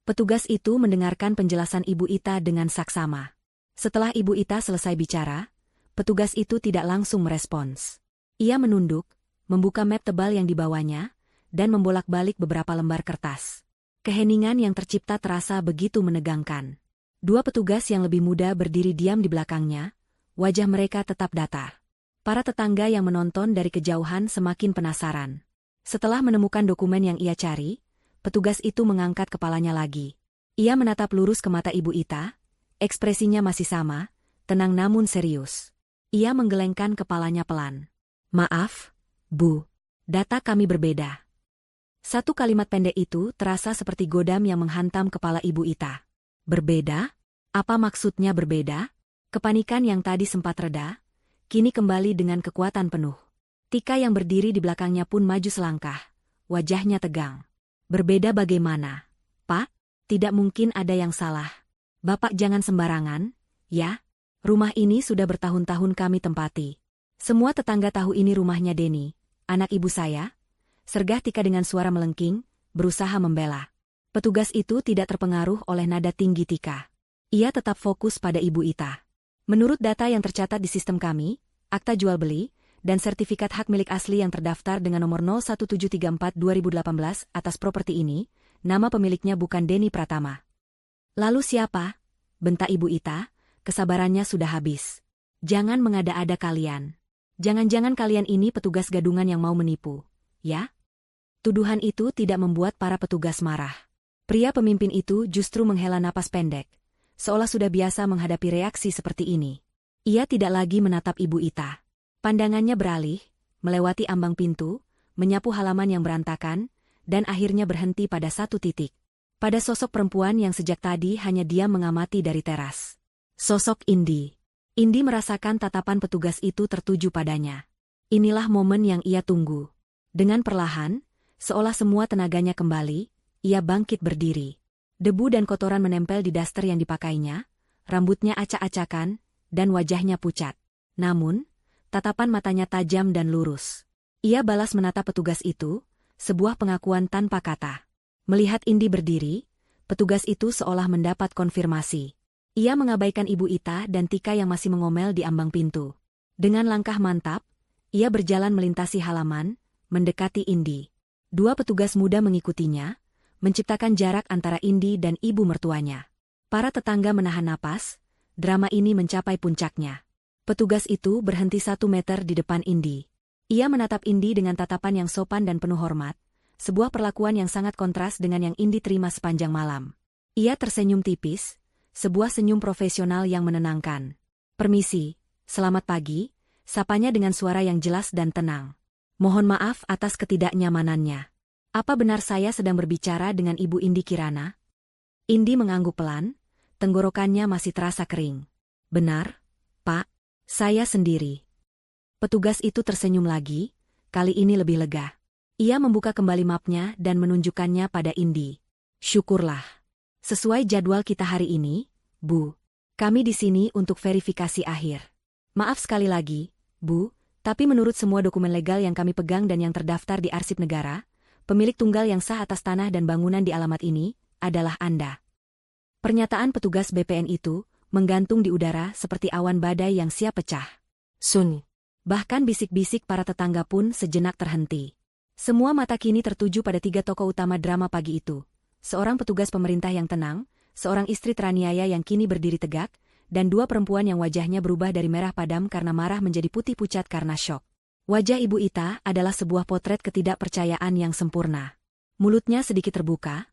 Petugas itu mendengarkan penjelasan Ibu Ita dengan saksama. Setelah Ibu Ita selesai bicara, petugas itu tidak langsung merespons. Ia menunduk, membuka map tebal yang dibawanya, dan membolak-balik beberapa lembar kertas. Keheningan yang tercipta terasa begitu menegangkan. Dua petugas yang lebih muda berdiri diam di belakangnya, wajah mereka tetap datar. Para tetangga yang menonton dari kejauhan semakin penasaran. Setelah menemukan dokumen yang ia cari, petugas itu mengangkat kepalanya lagi. Ia menatap lurus ke mata Ibu Ita, ekspresinya masih sama, tenang namun serius. Ia menggelengkan kepalanya pelan. Maaf, Bu. Data kami berbeda. Satu kalimat pendek itu terasa seperti godam yang menghantam kepala Ibu Ita. Berbeda? Apa maksudnya berbeda? Kepanikan yang tadi sempat reda, kini kembali dengan kekuatan penuh. Tika yang berdiri di belakangnya pun maju selangkah, wajahnya tegang. Berbeda bagaimana? Pak, tidak mungkin ada yang salah. Bapak jangan sembarangan, ya? Rumah ini sudah bertahun-tahun kami tempati. Semua tetangga tahu ini rumahnya Denny, anak ibu saya. Sergah Tika dengan suara melengking, berusaha membela. Petugas itu tidak terpengaruh oleh nada tinggi Tika. Ia tetap fokus pada Ibu Ita. Menurut data yang tercatat di sistem kami, akta jual beli, dan sertifikat hak milik asli yang terdaftar dengan nomor 01734/2018 atas properti ini, nama pemiliknya bukan Denny Pratama. Lalu siapa? Bentak Ibu Ita, kesabarannya sudah habis. Jangan mengada-ada kalian. Jangan-jangan kalian ini petugas gadungan yang mau menipu, ya? Tuduhan itu tidak membuat para petugas marah. Pria pemimpin itu justru menghela napas pendek, seolah sudah biasa menghadapi reaksi seperti ini. Ia tidak lagi menatap Ibu Ita. Pandangannya beralih, melewati ambang pintu, menyapu halaman yang berantakan, dan akhirnya berhenti pada satu titik. Pada sosok perempuan yang sejak tadi hanya diam mengamati dari teras. Sosok Indi. Indi merasakan tatapan petugas itu tertuju padanya. Inilah momen yang ia tunggu. Dengan perlahan, seolah semua tenaganya kembali, ia bangkit berdiri. Debu dan kotoran menempel di daster yang dipakainya, rambutnya acak-acakan, dan wajahnya pucat. Namun, tatapan matanya tajam dan lurus. Ia balas menatap petugas itu, sebuah pengakuan tanpa kata. Melihat Indi berdiri, petugas itu seolah mendapat konfirmasi. Ia mengabaikan Ibu Ita dan Tika yang masih mengomel di ambang pintu. Dengan langkah mantap, ia berjalan melintasi halaman, mendekati Indi. Dua petugas muda mengikutinya, menciptakan jarak antara Indi dan ibu mertuanya. Para tetangga menahan napas, drama ini mencapai puncaknya. Petugas itu berhenti 1 meter di depan Indi. Ia menatap Indi dengan tatapan yang sopan dan penuh hormat, sebuah perlakuan yang sangat kontras dengan yang Indi terima sepanjang malam. Ia tersenyum tipis, sebuah senyum profesional yang menenangkan. Permisi, selamat pagi, sapanya dengan suara yang jelas dan tenang. Mohon maaf atas ketidaknyamanannya. Apa benar saya sedang berbicara dengan Ibu Indi Kirana? Indi mengangguk pelan, tenggorokannya masih terasa kering. Benar, Pak, saya sendiri. Petugas itu tersenyum lagi, kali ini lebih lega. Ia membuka kembali mapnya dan menunjukkannya pada Indi. Syukurlah. Sesuai jadwal kita hari ini, Bu. Kami di sini untuk verifikasi akhir. Maaf sekali lagi, Bu. Tapi menurut semua dokumen legal yang kami pegang dan yang terdaftar di arsip negara, pemilik tunggal yang sah atas tanah dan bangunan di alamat ini adalah Anda. Pernyataan petugas BPN itu menggantung di udara seperti awan badai yang siap pecah. Sun. Bahkan bisik-bisik para tetangga pun sejenak terhenti. Semua mata kini tertuju pada 3 tokoh utama drama pagi itu. Seorang petugas pemerintah yang tenang, seorang istri teraniaya yang kini berdiri tegak, dan 2 perempuan yang wajahnya berubah dari merah padam karena marah menjadi putih pucat karena syok. Wajah Ibu Ita adalah sebuah potret ketidakpercayaan yang sempurna. Mulutnya sedikit terbuka,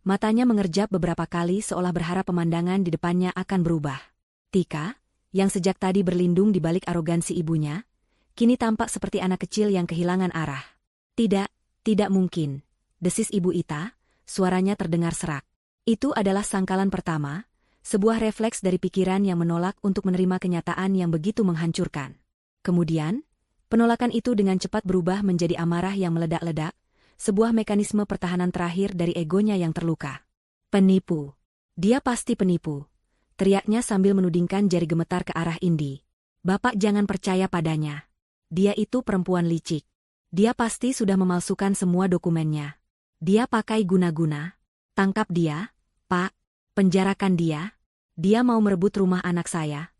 matanya mengerjap beberapa kali seolah berharap pemandangan di depannya akan berubah. Tika, yang sejak tadi berlindung di balik arogansi ibunya, kini tampak seperti anak kecil yang kehilangan arah. Tidak mungkin, desis Ibu Ita, suaranya terdengar serak. Itu adalah sangkalan pertama, sebuah refleks dari pikiran yang menolak untuk menerima kenyataan yang begitu menghancurkan. Kemudian, penolakan itu dengan cepat berubah menjadi amarah yang meledak-ledak, sebuah mekanisme pertahanan terakhir dari egonya yang terluka. Penipu. Dia pasti penipu. Teriaknya sambil menudingkan jari gemetar ke arah Indi. Bapak jangan percaya padanya. Dia itu perempuan licik. Dia pasti sudah memalsukan semua dokumennya. Dia pakai guna-guna. Tangkap dia, Pak. Penjarakan dia. Dia mau merebut rumah anak saya.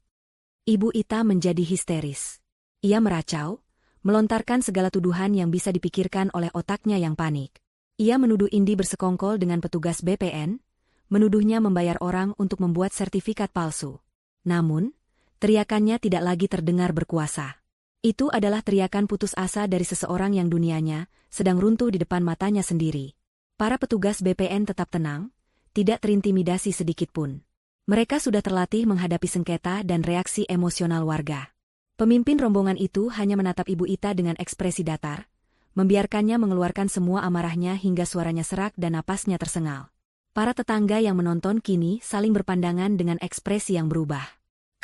Ibu Ita menjadi histeris. Ia meracau, melontarkan segala tuduhan yang bisa dipikirkan oleh otaknya yang panik. Ia menuduh Indi bersekongkol dengan petugas BPN, menuduhnya membayar orang untuk membuat sertifikat palsu. Namun, teriakannya tidak lagi terdengar berkuasa. Itu adalah teriakan putus asa dari seseorang yang dunianya sedang runtuh di depan matanya sendiri. Para petugas BPN tetap tenang, tidak terintimidasi sedikitpun. Mereka sudah terlatih menghadapi sengketa dan reaksi emosional warga. Pemimpin rombongan itu hanya menatap Ibu Ita dengan ekspresi datar, membiarkannya mengeluarkan semua amarahnya hingga suaranya serak dan napasnya tersengal. Para tetangga yang menonton kini saling berpandangan dengan ekspresi yang berubah.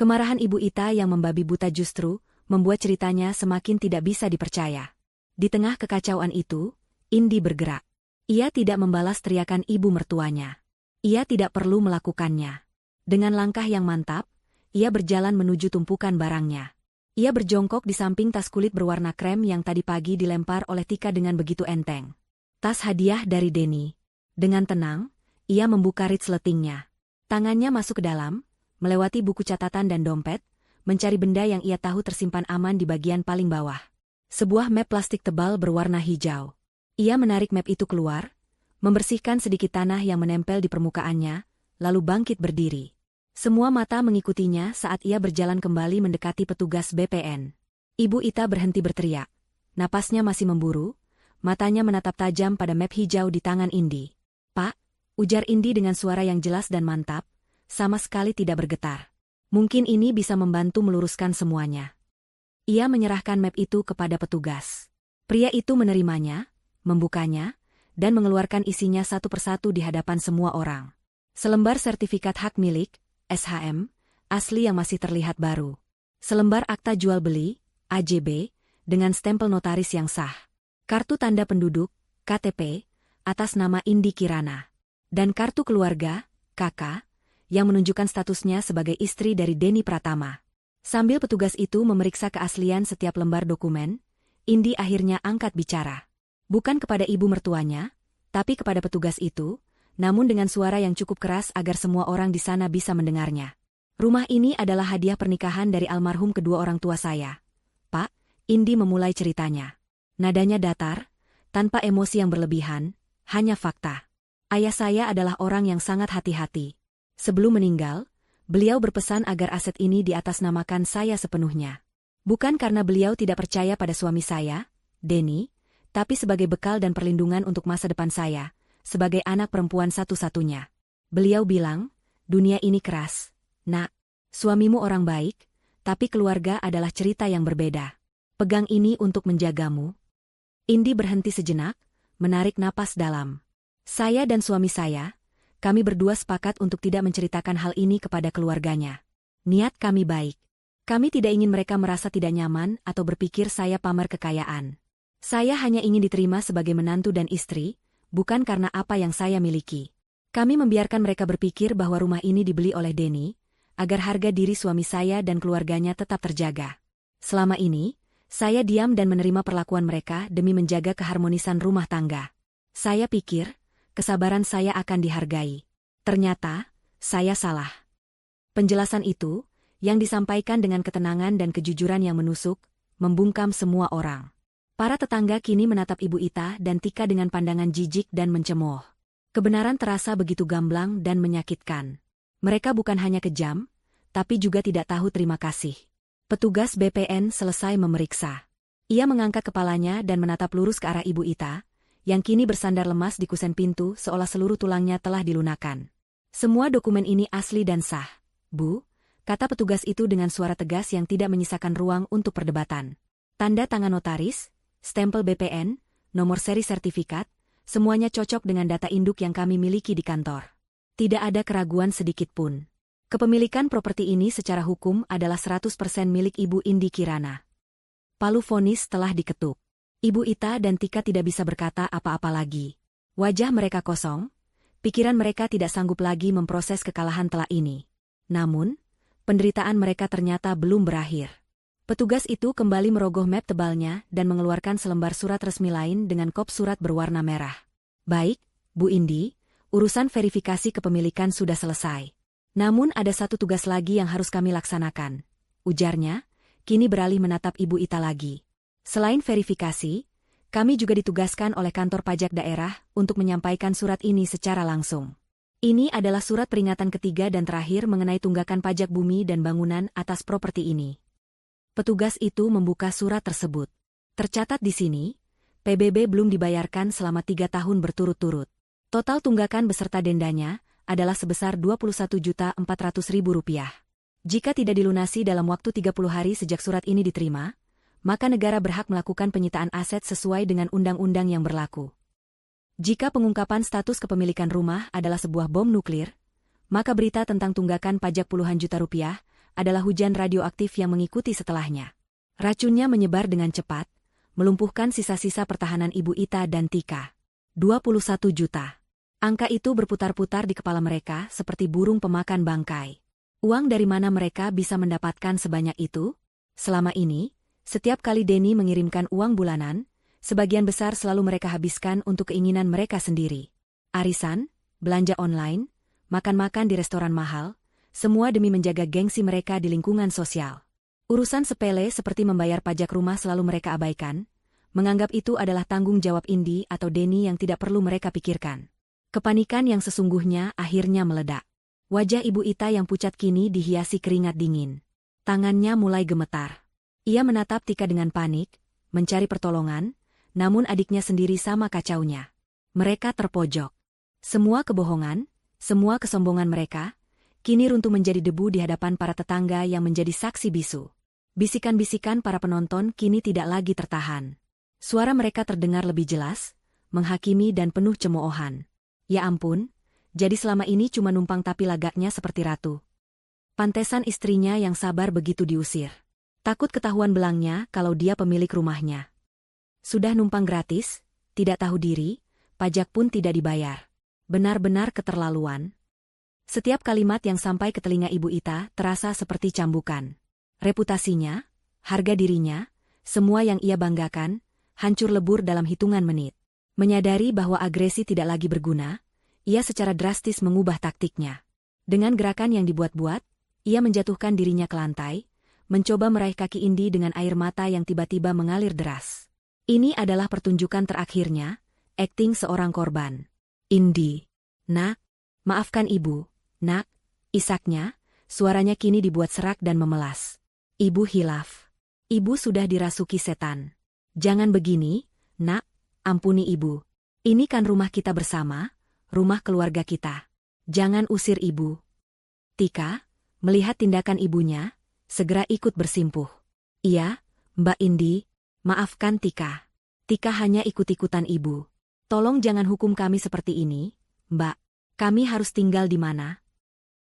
Kemarahan Ibu Ita yang membabi buta justru membuat ceritanya semakin tidak bisa dipercaya. Di tengah kekacauan itu, Indi bergerak. Ia tidak membalas teriakan ibu mertuanya. Ia tidak perlu melakukannya. Dengan langkah yang mantap, ia berjalan menuju tumpukan barangnya. Ia berjongkok di samping tas kulit berwarna krem yang tadi pagi dilempar oleh Tika dengan begitu enteng. Tas hadiah dari Denny. Dengan tenang, ia membuka resletingnya. Tangannya masuk ke dalam, melewati buku catatan dan dompet, mencari benda yang ia tahu tersimpan aman di bagian paling bawah. Sebuah map plastik tebal berwarna hijau. Ia menarik map itu keluar, membersihkan sedikit tanah yang menempel di permukaannya, lalu bangkit berdiri. Semua mata mengikutinya saat ia berjalan kembali mendekati petugas BPN. Ibu Ita berhenti berteriak. Napasnya masih memburu, matanya menatap tajam pada map hijau di tangan Indi. "Pak," ujar Indi dengan suara yang jelas dan mantap, sama sekali tidak bergetar. Mungkin ini bisa membantu meluruskan semuanya. Ia menyerahkan map itu kepada petugas. Pria itu menerimanya, membukanya, dan mengeluarkan isinya satu persatu di hadapan semua orang. Selembar sertifikat hak milik, SHM, asli yang masih terlihat baru. Selembar akta jual beli, AJB, dengan stempel notaris yang sah. Kartu tanda penduduk, KTP, atas nama Indi Kirana. Dan kartu keluarga, KK, yang menunjukkan statusnya sebagai istri dari Denny Pratama. Sambil petugas itu memeriksa keaslian setiap lembar dokumen, Indi akhirnya angkat bicara. Bukan kepada ibu mertuanya, tapi kepada petugas itu, namun dengan suara yang cukup keras agar semua orang di sana bisa mendengarnya. "Rumah ini adalah hadiah pernikahan dari almarhum kedua orang tua saya, Pak," Indi memulai ceritanya. Nadanya datar, tanpa emosi yang berlebihan, hanya fakta. "Ayah saya adalah orang yang sangat hati-hati. Sebelum meninggal, beliau berpesan agar aset ini diatasnamakan saya sepenuhnya. Bukan karena beliau tidak percaya pada suami saya, Denny, tapi sebagai bekal dan perlindungan untuk masa depan saya, sebagai anak perempuan satu-satunya. Beliau bilang, dunia ini keras. Nak, suamimu orang baik, tapi keluarga adalah cerita yang berbeda. Pegang ini untuk menjagamu." Indi berhenti sejenak, menarik napas dalam. "Saya dan suami saya, kami berdua sepakat untuk tidak menceritakan hal ini kepada keluarganya. Niat kami baik. Kami tidak ingin mereka merasa tidak nyaman atau berpikir saya pamer kekayaan. Saya hanya ingin diterima sebagai menantu dan istri, bukan karena apa yang saya miliki. Kami membiarkan mereka berpikir bahwa rumah ini dibeli oleh Denny, agar harga diri suami saya dan keluarganya tetap terjaga. Selama ini, saya diam dan menerima perlakuan mereka demi menjaga keharmonisan rumah tangga. Saya pikir, kesabaran saya akan dihargai. Ternyata, saya salah." Penjelasan itu, yang disampaikan dengan ketenangan dan kejujuran yang menusuk, membungkam semua orang. Para tetangga kini menatap Ibu Ita dan Tika dengan pandangan jijik dan mencemooh. Kebenaran terasa begitu gamblang dan menyakitkan. Mereka bukan hanya kejam, tapi juga tidak tahu terima kasih. Petugas BPN selesai memeriksa. Ia mengangkat kepalanya dan menatap lurus ke arah Ibu Ita, yang kini bersandar lemas di kusen pintu seolah seluruh tulangnya telah dilunakan. "Semua dokumen ini asli dan sah, Bu," kata petugas itu dengan suara tegas yang tidak menyisakan ruang untuk perdebatan. "Tanda tangan notaris, stempel BPN, nomor seri sertifikat, semuanya cocok dengan data induk yang kami miliki di kantor. Tidak ada keraguan sedikit pun. Kepemilikan properti ini secara hukum adalah 100% milik Ibu Indi Kirana." Palu vonis telah diketuk. Ibu Ita dan Tika tidak bisa berkata apa-apa lagi. Wajah mereka kosong, pikiran mereka tidak sanggup lagi memproses kekalahan telak ini. Namun, penderitaan mereka ternyata belum berakhir. Petugas itu kembali merogoh map tebalnya dan mengeluarkan selembar surat resmi lain dengan kop surat berwarna merah. "Baik, Bu Indi, urusan verifikasi kepemilikan sudah selesai. Namun ada satu tugas lagi yang harus kami laksanakan," ujarnya, kini beralih menatap Ibu Ita lagi. "Selain verifikasi, Kami juga ditugaskan oleh kantor pajak daerah untuk menyampaikan surat ini secara langsung. Ini adalah surat peringatan ketiga dan terakhir mengenai tunggakan pajak bumi dan bangunan atas properti ini. Petugas itu membuka surat tersebut. Tercatat di sini, PBB belum dibayarkan selama 3 tahun berturut-turut. Total tunggakan beserta dendanya adalah sebesar Rp21.400.000. Jika tidak dilunasi dalam waktu 30 hari sejak surat ini diterima, maka negara berhak melakukan penyitaan aset sesuai dengan undang-undang yang berlaku. Jika pengungkapan status kepemilikan rumah adalah sebuah bom nuklir, maka berita tentang tunggakan pajak puluhan juta rupiah adalah hujan radioaktif yang mengikuti setelahnya. Racunnya menyebar dengan cepat, melumpuhkan sisa-sisa pertahanan Ibu Ita dan Tika. 21 juta. Angka itu berputar-putar di kepala mereka seperti burung pemakan bangkai. Uang dari mana mereka bisa mendapatkan sebanyak itu? Selama ini, setiap kali Denny mengirimkan uang bulanan, sebagian besar selalu mereka habiskan untuk keinginan mereka sendiri. Arisan, belanja online, makan-makan di restoran mahal, semua demi menjaga gengsi mereka di lingkungan sosial. Urusan sepele seperti membayar pajak rumah selalu mereka abaikan, menganggap itu adalah tanggung jawab Indi atau Denny yang tidak perlu mereka pikirkan. Kepanikan yang sesungguhnya akhirnya meledak. Wajah Ibu Ita yang pucat kini dihiasi keringat dingin. Tangannya mulai gemetar. Ia menatap Tika dengan panik, mencari pertolongan, namun adiknya sendiri sama kacaunya. Mereka terpojok. Semua kebohongan, semua kesombongan mereka, kini runtuh menjadi debu di hadapan para tetangga yang menjadi saksi bisu. Bisikan-bisikan para penonton kini tidak lagi tertahan. Suara mereka terdengar lebih jelas, menghakimi dan penuh cemoohan. Ya ampun, jadi selama ini cuma numpang tapi lagaknya seperti ratu. Pantesan istrinya yang sabar begitu diusir. Takut ketahuan belangnya kalau dia pemilik rumahnya. Sudah numpang gratis, tidak tahu diri, pajak pun tidak dibayar. Benar-benar keterlaluan. Setiap kalimat yang sampai ke telinga Ibu Ita terasa seperti cambukan. Reputasinya, harga dirinya, semua yang ia banggakan, hancur lebur dalam hitungan menit. Menyadari bahwa agresi tidak lagi berguna, ia secara drastis mengubah taktiknya. Dengan gerakan yang dibuat-buat, ia menjatuhkan dirinya ke lantai, mencoba meraih kaki Indi dengan air mata yang tiba-tiba mengalir deras. Ini adalah pertunjukan terakhirnya, akting seorang korban. Indi. Nak, maafkan ibu, nak, isaknya, suaranya kini dibuat serak dan memelas. Ibu hilaf. Ibu sudah dirasuki setan. Jangan begini, nak, ampuni ibu. Ini kan rumah kita bersama, rumah keluarga kita. Jangan usir ibu. Tika, melihat tindakan ibunya, segera ikut bersimpuh. Iya, Mbak Indi, maafkan Tika. Tika hanya ikut-ikutan ibu. Tolong jangan hukum kami seperti ini, Mbak. Kami harus tinggal di mana?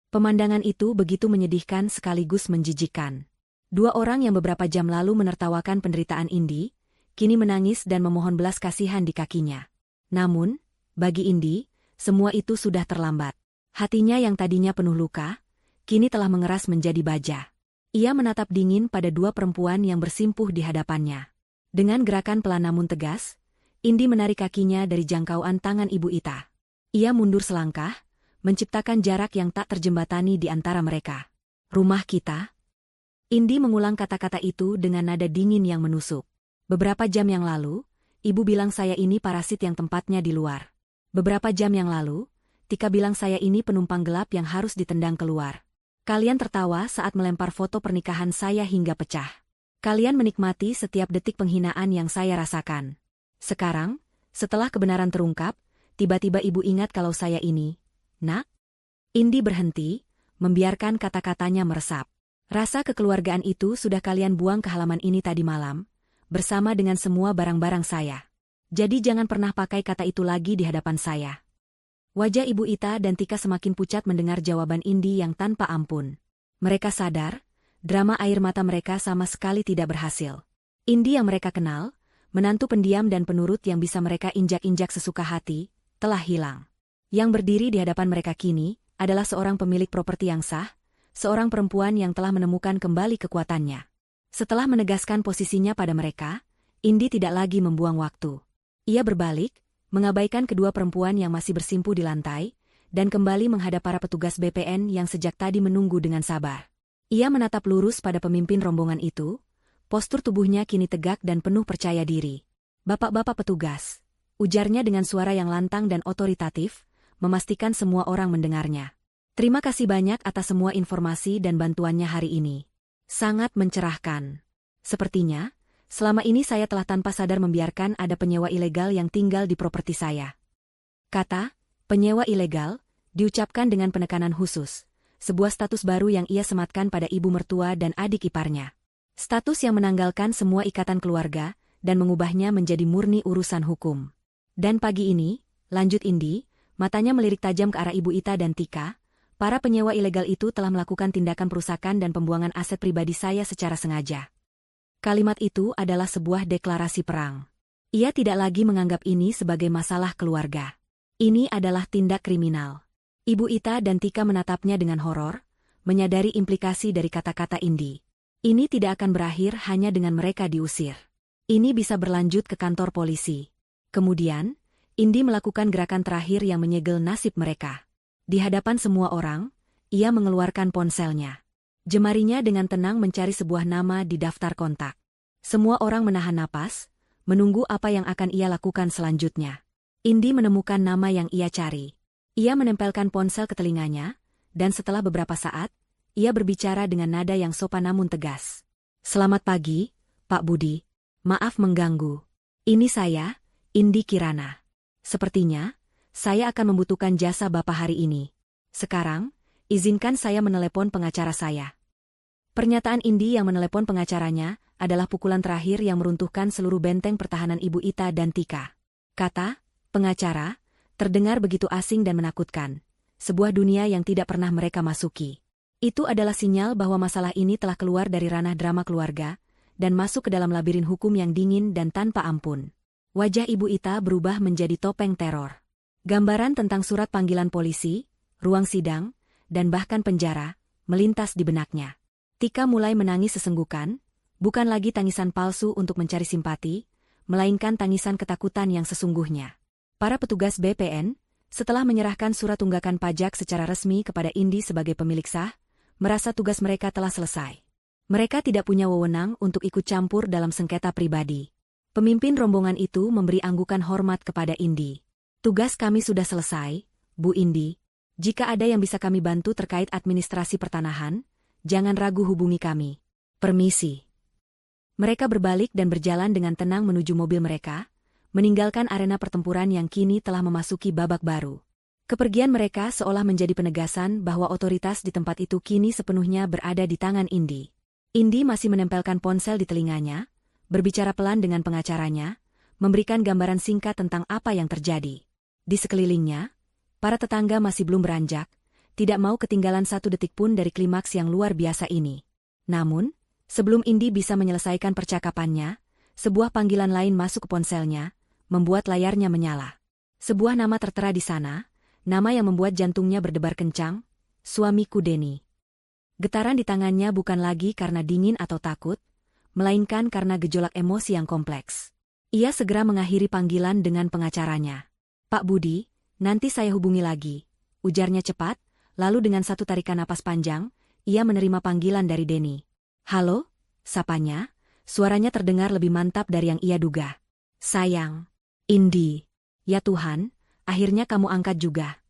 Pemandangan itu begitu menyedihkan sekaligus menjijikkan. Dua orang yang beberapa jam lalu menertawakan penderitaan Indi, kini menangis dan memohon belas kasihan di kakinya. Namun, bagi Indi, semua itu sudah terlambat. Hatinya yang tadinya penuh luka, kini telah mengeras menjadi baja. Ia menatap dingin pada dua perempuan yang bersimpuh di hadapannya. Dengan gerakan pelan namun tegas, Indi menarik kakinya dari jangkauan tangan Ibu Ita. Ia mundur selangkah, menciptakan jarak yang tak terjembatani di antara mereka. Rumah kita? Indi mengulang kata-kata itu dengan nada dingin yang menusuk. Beberapa jam yang lalu, Ibu bilang saya ini parasit yang tempatnya di luar. Beberapa jam yang lalu, Tika bilang saya ini penumpang gelap yang harus ditendang keluar. Kalian tertawa saat melempar foto pernikahan saya hingga pecah. Kalian menikmati setiap detik penghinaan yang saya rasakan. Sekarang, setelah kebenaran terungkap, tiba-tiba ibu ingat kalau saya ini, nak? Indi berhenti, membiarkan kata-katanya meresap. Rasa kekeluargaan itu sudah kalian buang ke halaman ini tadi malam, bersama dengan semua barang-barang saya. Jadi jangan pernah pakai kata itu lagi di hadapan saya. Wajah Ibu Ita dan Tika semakin pucat mendengar jawaban Indi yang tanpa ampun. Mereka sadar, drama air mata mereka sama sekali tidak berhasil. Indi yang mereka kenal, menantu pendiam dan penurut yang bisa mereka injak-injak sesuka hati, telah hilang. Yang berdiri di hadapan mereka kini, adalah seorang pemilik properti yang sah, seorang perempuan yang telah menemukan kembali kekuatannya. Setelah menegaskan posisinya pada mereka, Indi tidak lagi membuang waktu. Ia berbalik, mengabaikan kedua perempuan yang masih bersimpuh di lantai, dan kembali menghadap para petugas BPN yang sejak tadi menunggu dengan sabar. Ia menatap lurus pada pemimpin rombongan itu, postur tubuhnya kini tegak dan penuh percaya diri. Bapak-bapak petugas, ujarnya dengan suara yang lantang dan otoritatif, memastikan semua orang mendengarnya. Terima kasih banyak atas semua informasi dan bantuannya hari ini. Sangat mencerahkan. Sepertinya, selama ini saya telah tanpa sadar membiarkan ada penyewa ilegal yang tinggal di properti saya. Kata, penyewa ilegal, diucapkan dengan penekanan khusus, sebuah status baru yang ia sematkan pada ibu mertua dan adik iparnya. Status yang menanggalkan semua ikatan keluarga, dan mengubahnya menjadi murni urusan hukum. Dan pagi ini, lanjut Indi, matanya melirik tajam ke arah Ibu Ita dan Tika, para penyewa ilegal itu telah melakukan tindakan perusakan dan pembuangan aset pribadi saya secara sengaja. Kalimat itu adalah sebuah deklarasi perang. Ia tidak lagi menganggap ini sebagai masalah keluarga. Ini adalah tindak kriminal. Ibu Ita dan Tika menatapnya dengan horor, menyadari implikasi dari kata-kata Indi. Ini tidak akan berakhir hanya dengan mereka diusir. Ini bisa berlanjut ke kantor polisi. Kemudian, Indi melakukan gerakan terakhir yang menyegel nasib mereka. Di hadapan semua orang, ia mengeluarkan ponselnya. Jemarinya dengan tenang mencari sebuah nama di daftar kontak. Semua orang menahan napas, menunggu apa yang akan ia lakukan selanjutnya. Indi menemukan nama yang ia cari. Ia menempelkan ponsel ke telinganya, dan setelah beberapa saat, ia berbicara dengan nada yang sopan namun tegas. Selamat pagi, Pak Budi. Maaf mengganggu. Ini saya, Indi Kirana. Sepertinya, saya akan membutuhkan jasa Bapak hari ini. Sekarang, izinkan saya menelepon pengacara saya. Pernyataan Indi yang menelepon pengacaranya adalah pukulan terakhir yang meruntuhkan seluruh benteng pertahanan Ibu Ita dan Tika. Kata, pengacara, terdengar begitu asing dan menakutkan. Sebuah dunia yang tidak pernah mereka masuki. Itu adalah sinyal bahwa masalah ini telah keluar dari ranah drama keluarga, dan masuk ke dalam labirin hukum yang dingin dan tanpa ampun. Wajah Ibu Ita berubah menjadi topeng teror. Gambaran tentang surat panggilan polisi, ruang sidang, dan bahkan penjara, melintas di benaknya. Tika mulai menangis sesenggukan, bukan lagi tangisan palsu untuk mencari simpati, melainkan tangisan ketakutan yang sesungguhnya. Para petugas BPN, setelah menyerahkan surat tunggakan pajak secara resmi kepada Indi sebagai pemilik sah, merasa tugas mereka telah selesai. Mereka tidak punya wewenang untuk ikut campur dalam sengketa pribadi. Pemimpin rombongan itu memberi anggukan hormat kepada Indi. Tugas kami sudah selesai, Bu Indi. Jika ada yang bisa kami bantu terkait administrasi pertanahan, jangan ragu hubungi kami. Permisi. Mereka berbalik dan berjalan dengan tenang menuju mobil mereka, meninggalkan arena pertempuran yang kini telah memasuki babak baru. Kepergian mereka seolah menjadi penegasan bahwa otoritas di tempat itu kini sepenuhnya berada di tangan Indi. Indi masih menempelkan ponsel di telinganya, berbicara pelan dengan pengacaranya, memberikan gambaran singkat tentang apa yang terjadi. Di sekelilingnya, para tetangga masih belum beranjak, tidak mau ketinggalan satu detik pun dari klimaks yang luar biasa ini. Namun, sebelum Indi bisa menyelesaikan percakapannya, sebuah panggilan lain masuk ke ponselnya, membuat layarnya menyala. Sebuah nama tertera di sana, nama yang membuat jantungnya berdebar kencang, suamiku Denny. Getaran di tangannya bukan lagi karena dingin atau takut, melainkan karena gejolak emosi yang kompleks. Ia segera mengakhiri panggilan dengan pengacaranya. Pak Budi, nanti saya hubungi lagi, ujarnya cepat, lalu dengan satu tarikan napas panjang, ia menerima panggilan dari Denny. Halo, sapanya, suaranya terdengar lebih mantap dari yang ia duga. Sayang, Indi, ya Tuhan, akhirnya kamu angkat juga.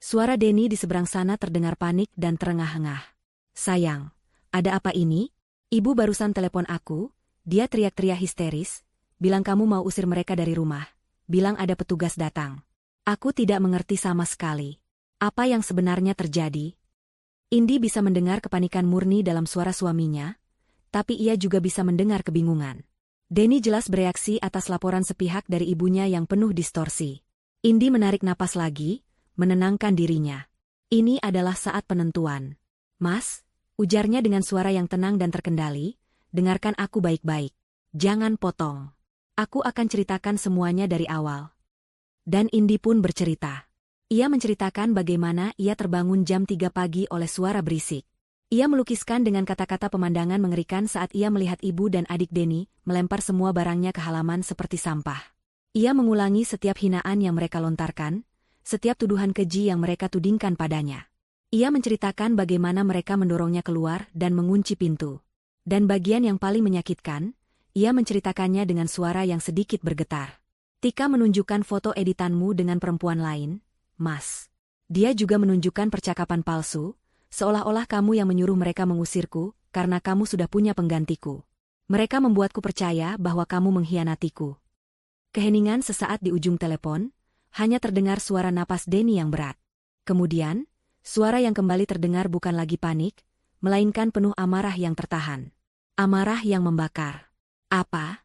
Suara Denny di seberang sana terdengar panik dan terengah-engah. Sayang, ada apa ini? Ibu barusan telepon aku, dia teriak-teriak histeris, bilang kamu mau usir mereka dari rumah, bilang ada petugas datang. Aku tidak mengerti sama sekali. Apa yang sebenarnya terjadi? Indi bisa mendengar kepanikan murni dalam suara suaminya, tapi ia juga bisa mendengar kebingungan. Denny jelas bereaksi atas laporan sepihak dari ibunya yang penuh distorsi. Indi menarik napas lagi, menenangkan dirinya. Ini adalah saat penentuan. Mas, ujarnya dengan suara yang tenang dan terkendali, dengarkan aku baik-baik. Jangan potong. Aku akan ceritakan semuanya dari awal. Dan Indi pun bercerita. Ia menceritakan bagaimana ia terbangun jam 3 pagi oleh suara berisik. Ia melukiskan dengan kata-kata pemandangan mengerikan saat ia melihat ibu dan adik Denny melempar semua barangnya ke halaman seperti sampah. Ia mengulangi setiap hinaan yang mereka lontarkan, setiap tuduhan keji yang mereka tudingkan padanya. Ia menceritakan bagaimana mereka mendorongnya keluar dan mengunci pintu. Dan bagian yang paling menyakitkan, Ia menceritakannya dengan suara yang sedikit bergetar. Tika menunjukkan foto editanmu dengan perempuan lain, Mas. Dia juga menunjukkan percakapan palsu, seolah-olah kamu yang menyuruh mereka mengusirku, karena kamu sudah punya penggantiku. Mereka membuatku percaya bahwa kamu mengkhianatiku. Keheningan sesaat di ujung telepon, hanya terdengar suara napas Denny yang berat. Kemudian, suara yang kembali terdengar bukan lagi panik, melainkan penuh amarah yang tertahan. Amarah yang membakar. Apa?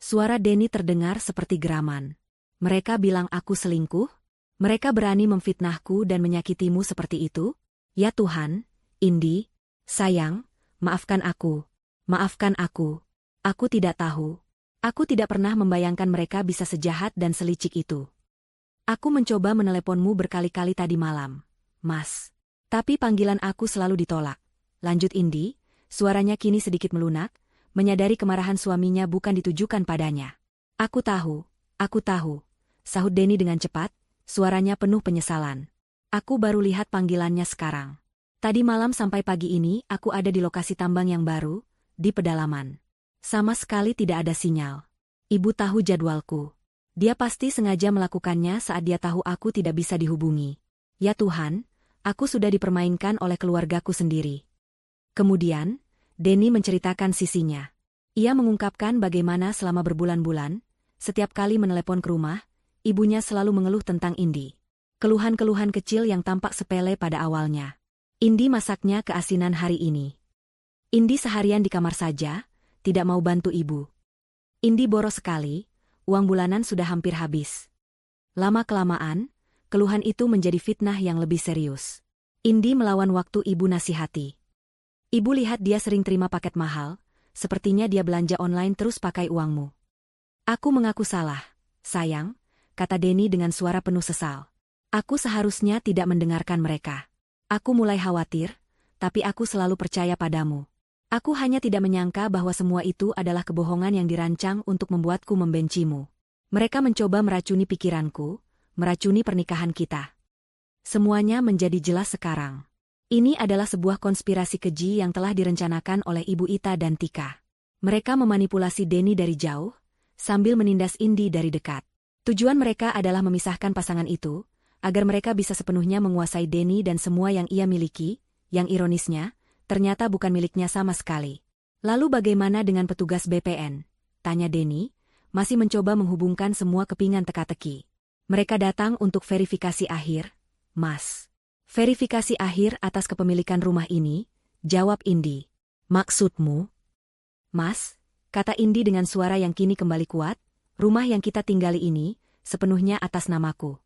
Suara Denny terdengar seperti geraman. Mereka bilang aku selingkuh? Mereka berani memfitnahku dan menyakitimu seperti itu? Ya Tuhan, Indi, sayang, maafkan aku. Maafkan aku. Aku tidak tahu. Aku tidak pernah membayangkan mereka bisa sejahat dan selicik itu. Aku mencoba meneleponmu berkali-kali tadi malam, Mas. Tapi panggilan aku selalu ditolak. Lanjut Indi, suaranya kini sedikit melunak, menyadari kemarahan suaminya bukan ditujukan padanya. Aku tahu, sahut Denny dengan cepat, suaranya penuh penyesalan. Aku baru lihat panggilannya sekarang. Tadi malam sampai pagi ini aku ada di lokasi tambang yang baru, di pedalaman. Sama sekali tidak ada sinyal. Ibu tahu jadwalku. Dia pasti sengaja melakukannya saat dia tahu aku tidak bisa dihubungi. Ya Tuhan, aku sudah dipermainkan oleh keluargaku sendiri. Kemudian, Denny menceritakan sisinya. Ia mengungkapkan bagaimana selama berbulan-bulan, setiap kali menelepon ke rumah, ibunya selalu mengeluh tentang Indi. Keluhan-keluhan kecil yang tampak sepele pada awalnya. Indi masaknya keasinan hari ini. Indi seharian di kamar saja, tidak mau bantu ibu. Indi boros sekali, uang bulanan sudah hampir habis. Lama-kelamaan, keluhan itu menjadi fitnah yang lebih serius. Indi melawan waktu ibu nasihati. Ibu lihat dia sering terima paket mahal, sepertinya dia belanja online terus pakai uangmu. Aku mengaku salah, sayang, kata Denny dengan suara penuh sesal. Aku seharusnya tidak mendengarkan mereka. Aku mulai khawatir, tapi aku selalu percaya padamu. Aku hanya tidak menyangka bahwa semua itu adalah kebohongan yang dirancang untuk membuatku membencimu. Mereka mencoba meracuni pikiranku, meracuni pernikahan kita. Semuanya menjadi jelas sekarang. Ini adalah sebuah konspirasi keji yang telah direncanakan oleh Ibu Ita dan Tika. Mereka memanipulasi Denny dari jauh, sambil menindas Indi dari dekat. Tujuan mereka adalah memisahkan pasangan itu, agar mereka bisa sepenuhnya menguasai Denny dan semua yang ia miliki, yang ironisnya, ternyata bukan miliknya sama sekali. Lalu bagaimana dengan petugas BPN? Tanya Denny, masih mencoba menghubungkan semua kepingan teka-teki. Mereka datang untuk verifikasi akhir, Mas. Verifikasi akhir atas kepemilikan rumah ini, jawab Indi. Maksudmu? Mas, kata Indi dengan suara yang kini kembali kuat, rumah yang kita tinggali ini, sepenuhnya atas namaku.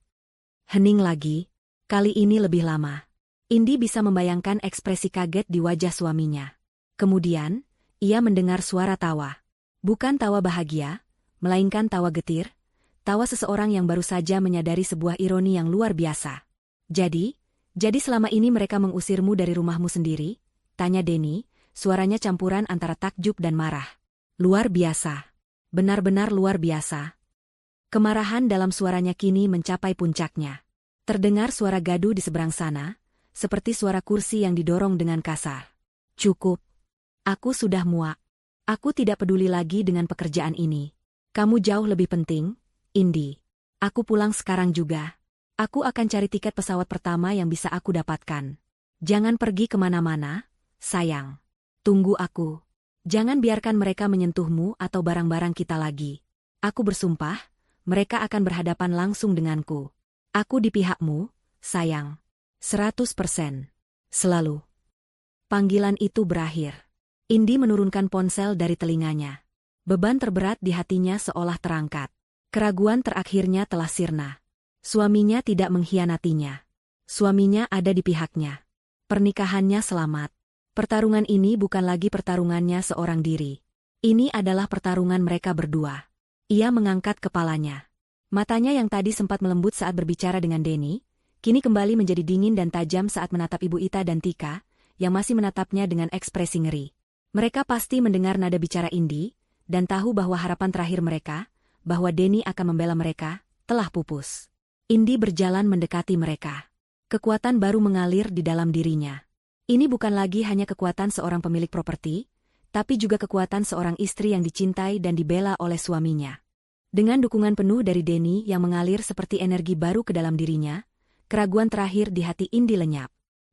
Hening lagi, kali ini lebih lama. Indi bisa membayangkan ekspresi kaget di wajah suaminya. Kemudian, ia mendengar suara tawa. Bukan tawa bahagia, melainkan tawa getir, tawa seseorang yang baru saja menyadari sebuah ironi yang luar biasa. Jadi selama ini mereka mengusirmu dari rumahmu sendiri? Tanya Denny, suaranya campuran antara takjub dan marah. Luar biasa. Benar-benar luar biasa. Kemarahan dalam suaranya kini mencapai puncaknya. Terdengar suara gaduh di seberang sana, seperti suara kursi yang didorong dengan kasar. Cukup. Aku sudah muak. Aku tidak peduli lagi dengan pekerjaan ini. Kamu jauh lebih penting, Indi. Aku pulang sekarang juga. Aku akan cari tiket pesawat pertama yang bisa aku dapatkan. Jangan pergi kemana-mana, sayang. Tunggu aku. Jangan biarkan mereka menyentuhmu atau barang-barang kita lagi. Aku bersumpah, mereka akan berhadapan langsung denganku. Aku di pihakmu, sayang. 100%. Selalu. Panggilan itu berakhir. Indi menurunkan ponsel dari telinganya. Beban terberat di hatinya seolah terangkat. Keraguan terakhirnya telah sirna. Suaminya tidak mengkhianatinya. Suaminya ada di pihaknya. Pernikahannya selamat. Pertarungan ini bukan lagi pertarungannya seorang diri. Ini adalah pertarungan mereka berdua. Ia mengangkat kepalanya. Matanya yang tadi sempat melembut saat berbicara dengan Denny, kini kembali menjadi dingin dan tajam saat menatap Ibu Ita dan Tika, yang masih menatapnya dengan ekspresi ngeri. Mereka pasti mendengar nada bicara Indi, dan tahu bahwa harapan terakhir mereka, bahwa Denny akan membela mereka, telah pupus. Indi berjalan mendekati mereka. Kekuatan baru mengalir di dalam dirinya. Ini bukan lagi hanya kekuatan seorang pemilik properti, tapi juga kekuatan seorang istri yang dicintai dan dibela oleh suaminya. Dengan dukungan penuh dari Denny yang mengalir seperti energi baru ke dalam dirinya, keraguan terakhir di hati Indi lenyap.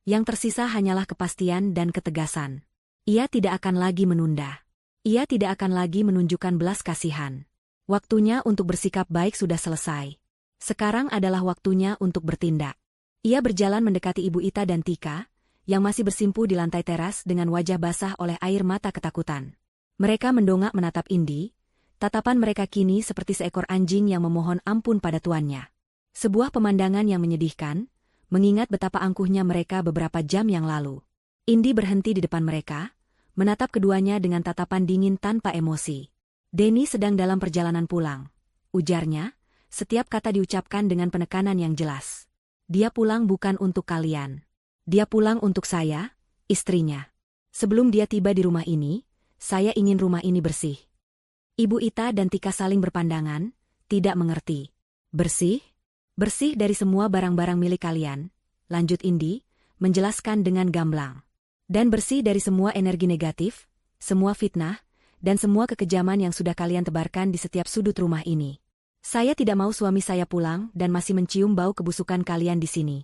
Yang tersisa hanyalah kepastian dan ketegasan. Ia tidak akan lagi menunda. Ia tidak akan lagi menunjukkan belas kasihan. Waktunya untuk bersikap baik sudah selesai. Sekarang adalah waktunya untuk bertindak. Ia berjalan mendekati Ibu Ita dan Tika, yang masih bersimpuh di lantai teras dengan wajah basah oleh air mata ketakutan. Mereka mendongak menatap Indi, tatapan mereka kini seperti seekor anjing yang memohon ampun pada tuannya. Sebuah pemandangan yang menyedihkan, mengingat betapa angkuhnya mereka beberapa jam yang lalu. Indi berhenti di depan mereka, menatap keduanya dengan tatapan dingin tanpa emosi. Denny sedang dalam perjalanan pulang. Ujarnya, setiap kata diucapkan dengan penekanan yang jelas. Dia pulang bukan untuk kalian. Dia pulang untuk saya, istrinya. Sebelum dia tiba di rumah ini, saya ingin rumah ini bersih. Ibu Ita dan Tika saling berpandangan, tidak mengerti. Bersih? Bersih dari semua barang-barang milik kalian, lanjut Indi, menjelaskan dengan gamblang. Dan bersih dari semua energi negatif, semua fitnah, dan semua kekejaman yang sudah kalian tebarkan di setiap sudut rumah ini. Saya tidak mau suami saya pulang dan masih mencium bau kebusukan kalian di sini.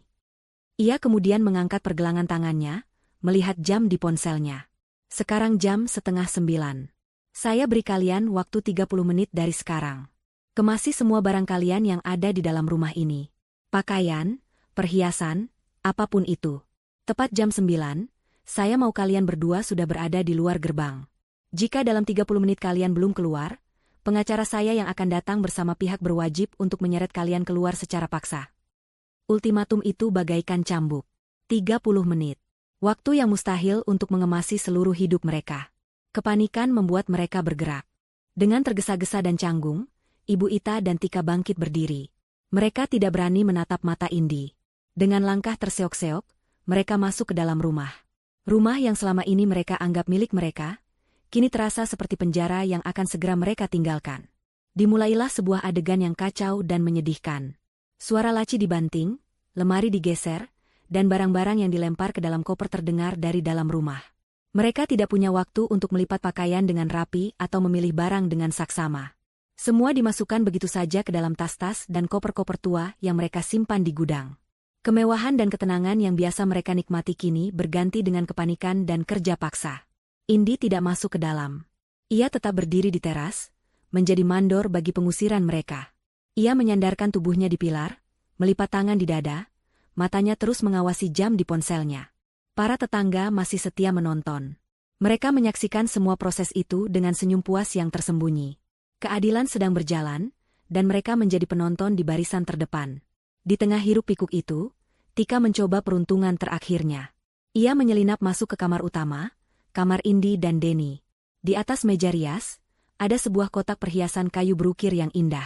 Ia kemudian mengangkat pergelangan tangannya, melihat jam di ponselnya. Sekarang jam 8:30. Saya beri kalian waktu 30 menit dari sekarang. Kemasi semua barang kalian yang ada di dalam rumah ini. Pakaian, perhiasan, apapun itu. Tepat jam 9, saya mau kalian berdua sudah berada di luar gerbang. Jika dalam 30 menit kalian belum keluar, pengacara saya yang akan datang bersama pihak berwajib untuk menyeret kalian keluar secara paksa. Ultimatum itu bagaikan cambuk. 30 menit. Waktu yang mustahil untuk mengemasi seluruh hidup mereka. Kepanikan membuat mereka bergerak. Dengan tergesa-gesa dan canggung, Ibu Ita dan Tika bangkit berdiri. Mereka tidak berani menatap mata Indi. Dengan langkah terseok-seok, mereka masuk ke dalam rumah. Rumah yang selama ini mereka anggap milik mereka, kini terasa seperti penjara yang akan segera mereka tinggalkan. Dimulailah sebuah adegan yang kacau dan menyedihkan. Suara laci dibanting, lemari digeser, dan barang-barang yang dilempar ke dalam koper terdengar dari dalam rumah. Mereka tidak punya waktu untuk melipat pakaian dengan rapi atau memilih barang dengan saksama. Semua dimasukkan begitu saja ke dalam tas-tas dan koper-koper tua yang mereka simpan di gudang. Kemewahan dan ketenangan yang biasa mereka nikmati kini berganti dengan kepanikan dan kerja paksa. Indi tidak masuk ke dalam. Ia tetap berdiri di teras, menjadi mandor bagi pengusiran mereka. Ia menyandarkan tubuhnya di pilar, melipat tangan di dada, matanya terus mengawasi jam di ponselnya. Para tetangga masih setia menonton. Mereka menyaksikan semua proses itu dengan senyum puas yang tersembunyi. Keadilan sedang berjalan, dan mereka menjadi penonton di barisan terdepan. Di tengah hiruk-pikuk itu, Tika mencoba peruntungan terakhirnya. Ia menyelinap masuk ke kamar utama, kamar Indi dan Denny. Di atas meja rias, ada sebuah kotak perhiasan kayu berukir yang indah.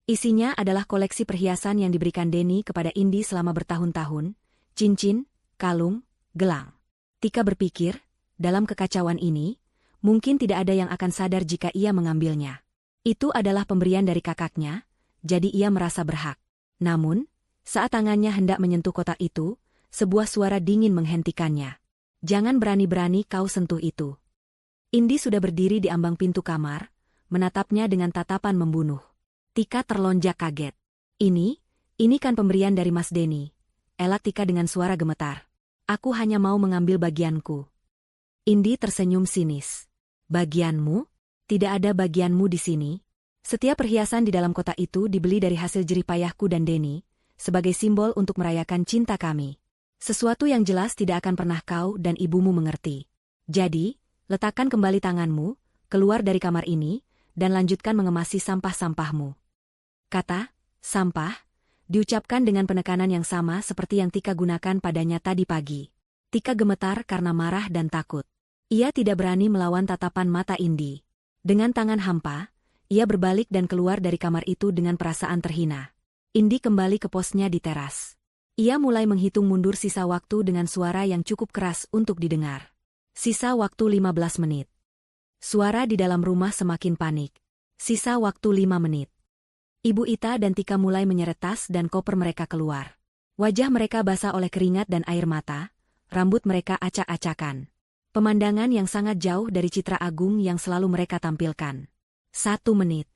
Isinya adalah koleksi perhiasan yang diberikan Denny kepada Indi selama bertahun-tahun, cincin, kalung, gelang. Tika berpikir, dalam kekacauan ini, mungkin tidak ada yang akan sadar jika ia mengambilnya. Itu adalah pemberian dari kakaknya, jadi ia merasa berhak. Namun, saat tangannya hendak menyentuh kotak itu, sebuah suara dingin menghentikannya. Jangan berani-berani kau sentuh itu. Indi sudah berdiri di ambang pintu kamar, menatapnya dengan tatapan membunuh. Tika terlonjak kaget. Ini kan pemberian dari Mas Denny. Elak Tika dengan suara gemetar. Aku hanya mau mengambil bagianku. Indi tersenyum sinis. Bagianmu? Tidak ada bagianmu di sini. Setiap perhiasan di dalam kotak itu dibeli dari hasil jerih payahku dan Denny, sebagai simbol untuk merayakan cinta kami. Sesuatu yang jelas tidak akan pernah kau dan ibumu mengerti. Jadi, letakkan kembali tanganmu, keluar dari kamar ini, dan lanjutkan mengemasi sampah-sampahmu. Kata, sampah, diucapkan dengan penekanan yang sama seperti yang Tika gunakan padanya tadi pagi. Tika gemetar karena marah dan takut. Ia tidak berani melawan tatapan mata Indi. Dengan tangan hampa, ia berbalik dan keluar dari kamar itu dengan perasaan terhina. Indi kembali ke posnya di teras. Ia mulai menghitung mundur sisa waktu dengan suara yang cukup keras untuk didengar. Sisa waktu 15 menit. Suara di dalam rumah semakin panik. Sisa waktu 5 menit. Ibu Ita dan Tika mulai menyeret tas dan koper mereka keluar. Wajah mereka basah oleh keringat dan air mata, rambut mereka acak-acakan. Pemandangan yang sangat jauh dari citra agung yang selalu mereka tampilkan. 1 menit.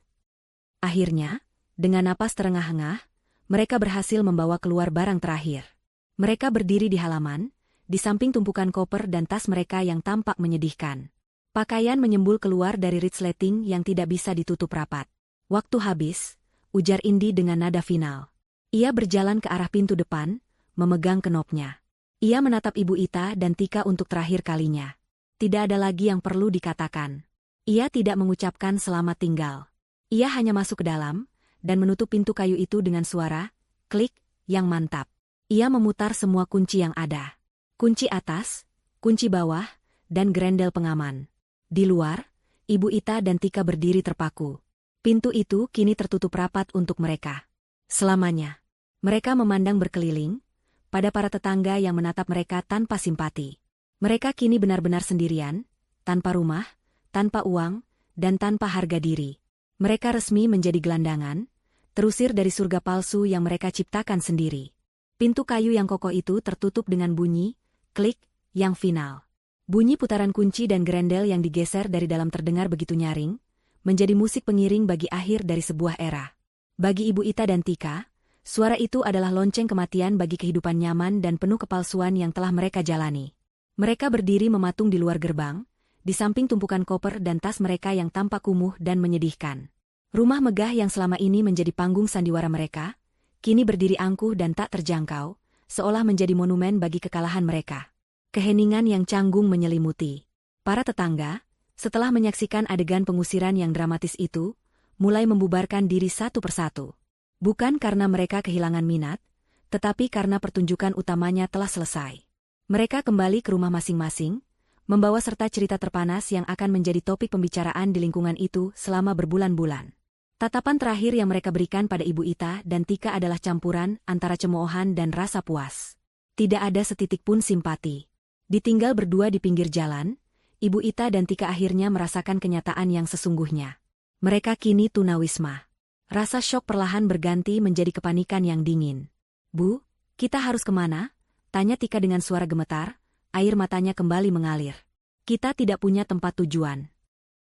Akhirnya, dengan napas terengah-engah, mereka berhasil membawa keluar barang terakhir. Mereka berdiri di halaman, di samping tumpukan koper dan tas mereka yang tampak menyedihkan. Pakaian menyembul keluar dari resleting yang tidak bisa ditutup rapat. Waktu habis, ujar Indi dengan nada final. Ia berjalan ke arah pintu depan, memegang kenopnya. Ia menatap Ibu Ita dan Tika untuk terakhir kalinya. Tidak ada lagi yang perlu dikatakan. Ia tidak mengucapkan selamat tinggal. Ia hanya masuk ke dalam, dan menutup pintu kayu itu dengan suara, klik, yang mantap. Ia memutar semua kunci yang ada. Kunci atas, kunci bawah, dan grendel pengaman. Di luar, Ibu Ita dan Tika berdiri terpaku. Pintu itu kini tertutup rapat untuk mereka. Selamanya. Mereka memandang berkeliling, pada para tetangga yang menatap mereka tanpa simpati. Mereka kini benar-benar sendirian, tanpa rumah, tanpa uang, dan tanpa harga diri. Mereka resmi menjadi gelandangan, terusir dari surga palsu yang mereka ciptakan sendiri. Pintu kayu yang kokoh itu tertutup dengan bunyi, klik, yang final. Bunyi putaran kunci dan grendel yang digeser dari dalam terdengar begitu nyaring, menjadi musik pengiring bagi akhir dari sebuah era. Bagi Ibu Ita dan Tika, suara itu adalah lonceng kematian bagi kehidupan nyaman dan penuh kepalsuan yang telah mereka jalani. Mereka berdiri mematung di luar gerbang, di samping tumpukan koper dan tas mereka yang tampak kumuh dan menyedihkan. Rumah megah yang selama ini menjadi panggung sandiwara mereka, kini berdiri angkuh dan tak terjangkau, seolah menjadi monumen bagi kekalahan mereka. Keheningan yang canggung menyelimuti. Para tetangga, setelah menyaksikan adegan pengusiran yang dramatis itu, mulai membubarkan diri satu persatu. Bukan karena mereka kehilangan minat, tetapi karena pertunjukan utamanya telah selesai. Mereka kembali ke rumah masing-masing, membawa serta cerita terpanas yang akan menjadi topik pembicaraan di lingkungan itu selama berbulan-bulan. Tatapan terakhir yang mereka berikan pada Ibu Ita dan Tika adalah campuran antara cemoohan dan rasa puas. Tidak ada setitik pun simpati. Ditinggal berdua di pinggir jalan, Ibu Ita dan Tika akhirnya merasakan kenyataan yang sesungguhnya. Mereka kini tunawisma. Rasa syok perlahan berganti menjadi kepanikan yang dingin. Bu, kita harus kemana? Tanya Tika dengan suara gemetar, air matanya kembali mengalir. Kita tidak punya tempat tujuan.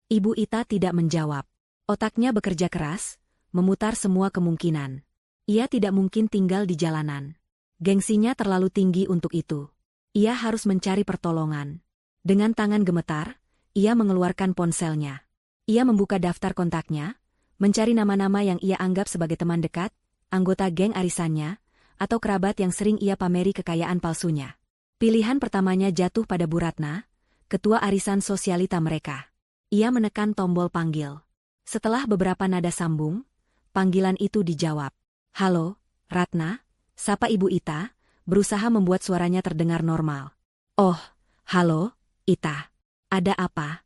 Ibu Ita tidak menjawab. Otaknya bekerja keras, memutar semua kemungkinan. Ia tidak mungkin tinggal di jalanan. Gengsinya terlalu tinggi untuk itu. Ia harus mencari pertolongan. Dengan tangan gemetar, ia mengeluarkan ponselnya. Ia membuka daftar kontaknya, mencari nama-nama yang ia anggap sebagai teman dekat, anggota geng arisannya, atau kerabat yang sering ia pameri kekayaan palsunya. Pilihan pertamanya jatuh pada Bu Ratna, ketua arisan sosialita mereka. Ia menekan tombol panggil. Setelah beberapa nada sambung, panggilan itu dijawab. Halo, Ratna, sapa Ibu Ita, berusaha membuat suaranya terdengar normal. Oh, halo, Ita. Ada apa?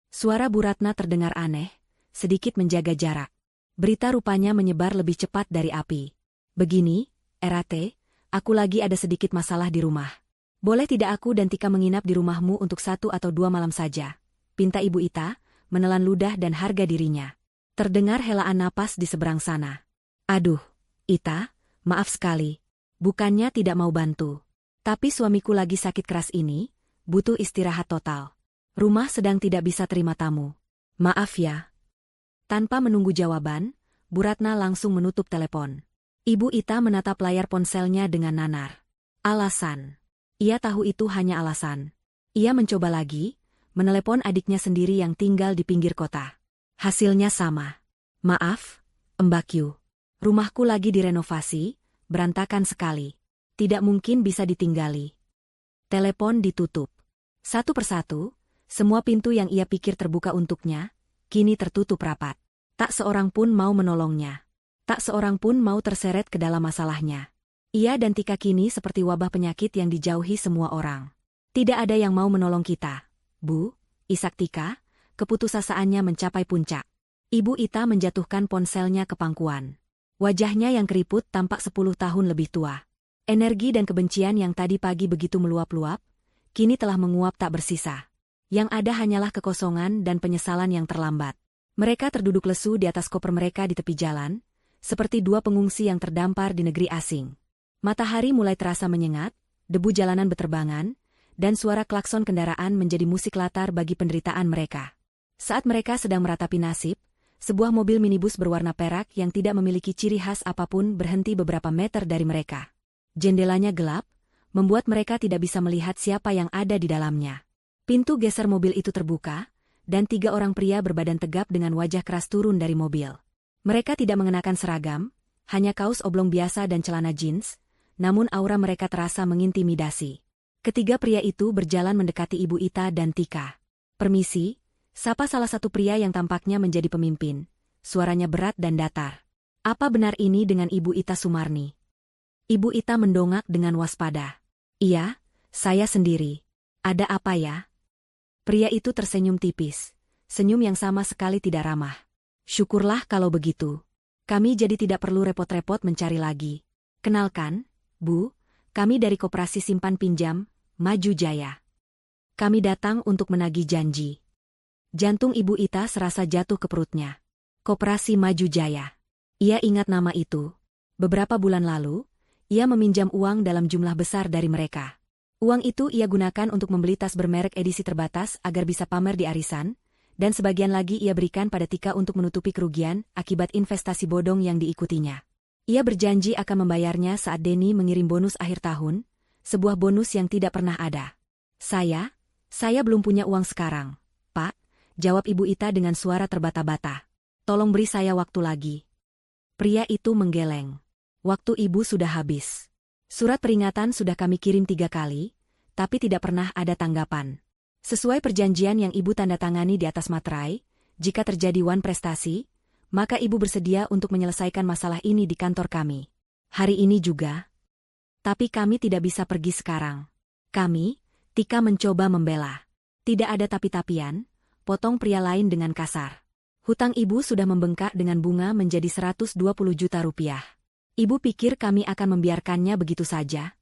Suara Bu Ratna terdengar aneh, sedikit menjaga jarak. Berita rupanya menyebar lebih cepat dari api. Begini, Erate, aku lagi ada sedikit masalah di rumah. Boleh tidak aku dan Tika menginap di rumahmu untuk 1 atau 2 malam saja? Pinta Ibu Ita, menelan ludah dan harga dirinya. Terdengar helaan napas di seberang sana. Aduh, Ita, maaf sekali. Bukannya tidak mau bantu. Tapi suamiku lagi sakit keras ini, butuh istirahat total. Rumah sedang tidak bisa terima tamu. Maaf ya. Tanpa menunggu jawaban, Bu Ratna langsung menutup telepon. Ibu Ita menatap layar ponselnya dengan nanar. Alasan. Ia tahu itu hanya alasan. Ia mencoba lagi, menelepon adiknya sendiri yang tinggal di pinggir kota. Hasilnya sama. Maaf, Mbak Yu. Rumahku lagi direnovasi, berantakan sekali. Tidak mungkin bisa ditinggali. Telepon ditutup. Satu persatu, semua pintu yang ia pikir terbuka untuknya, kini tertutup rapat. Tak seorang pun mau menolongnya. Tak seorang pun mau terseret ke dalam masalahnya. Ia dan Tika kini seperti wabah penyakit yang dijauhi semua orang. Tidak ada yang mau menolong kita. Bu, isak Tika, keputusasaannya mencapai puncak. Ibu Ita menjatuhkan ponselnya ke pangkuan. Wajahnya yang keriput tampak 10 tahun lebih tua. Energi dan kebencian yang tadi pagi begitu meluap-luap, kini telah menguap tak bersisa. Yang ada hanyalah kekosongan dan penyesalan yang terlambat. Mereka terduduk lesu di atas koper mereka di tepi jalan, seperti 2 pengungsi yang terdampar di negeri asing. Matahari mulai terasa menyengat, debu jalanan beterbangan, dan suara klakson kendaraan menjadi musik latar bagi penderitaan mereka. Saat mereka sedang meratapi nasib, sebuah mobil minibus berwarna perak yang tidak memiliki ciri khas apapun berhenti beberapa meter dari mereka. Jendelanya gelap, membuat mereka tidak bisa melihat siapa yang ada di dalamnya. Pintu geser mobil itu terbuka, dan 3 orang pria berbadan tegap dengan wajah keras turun dari mobil. Mereka tidak mengenakan seragam, hanya kaos oblong biasa dan celana jeans, namun aura mereka terasa mengintimidasi. Ketiga pria itu berjalan mendekati Ibu Ita dan Tika. "Permisi," sapa salah satu pria yang tampaknya menjadi pemimpin. Suaranya berat dan datar. "Apa benar ini dengan Ibu Ita Sumarni?" Ibu Ita mendongak dengan waspada. "Iya, saya sendiri. Ada apa ya?" Pria itu tersenyum tipis. Senyum yang sama sekali tidak ramah. "Syukurlah kalau begitu. Kami jadi tidak perlu repot-repot mencari lagi. Kenalkan, Bu, kami dari Koperasi Simpan Pinjam, Maju Jaya. Kami datang untuk menagih janji." Jantung Ibu Ita serasa jatuh ke perutnya. Koperasi Maju Jaya. Ia ingat nama itu. Beberapa bulan lalu, ia meminjam uang dalam jumlah besar dari mereka. Uang itu ia gunakan untuk membeli tas bermerek edisi terbatas agar bisa pamer di arisan, dan sebagian lagi ia berikan pada Tika untuk menutupi kerugian akibat investasi bodong yang diikutinya. Ia berjanji akan membayarnya saat Denny mengirim bonus akhir tahun, sebuah bonus yang tidak pernah ada. Saya belum punya uang sekarang, Pak," jawab Ibu Ita dengan suara terbata-bata. "Tolong beri saya waktu lagi." Pria itu menggeleng. "Waktu Ibu sudah habis. Surat peringatan sudah kami kirim 3 kali, tapi tidak pernah ada tanggapan. Sesuai perjanjian yang Ibu tanda tangani di atas materai, jika terjadi wan prestasi, maka Ibu bersedia untuk menyelesaikan masalah ini di kantor kami. Hari ini juga. Tapi kami tidak bisa pergi sekarang. Kami," Tika mencoba membela. "Tidak ada tapi-tapian," potong pria lain dengan kasar. "Hutang Ibu sudah membengkak dengan bunga menjadi 120 juta rupiah. Ibu pikir kami akan membiarkannya begitu saja?"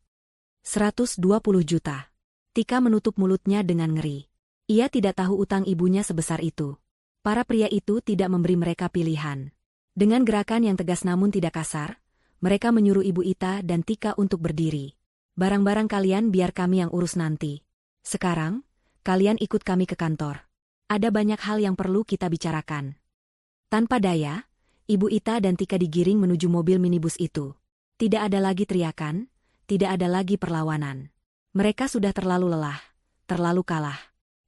120 juta. Tika menutup mulutnya dengan ngeri. Ia tidak tahu utang ibunya sebesar itu. Para pria itu tidak memberi mereka pilihan. Dengan gerakan yang tegas namun tidak kasar, mereka menyuruh Ibu Ita dan Tika untuk berdiri. "Barang-barang kalian biar kami yang urus nanti. Sekarang, kalian ikut kami ke kantor. Ada banyak hal yang perlu kita bicarakan." Tanpa daya, Ibu Ita dan Tika digiring menuju mobil minibus itu. Tidak ada lagi teriakan, tidak ada lagi perlawanan. Mereka sudah terlalu lelah, terlalu kalah.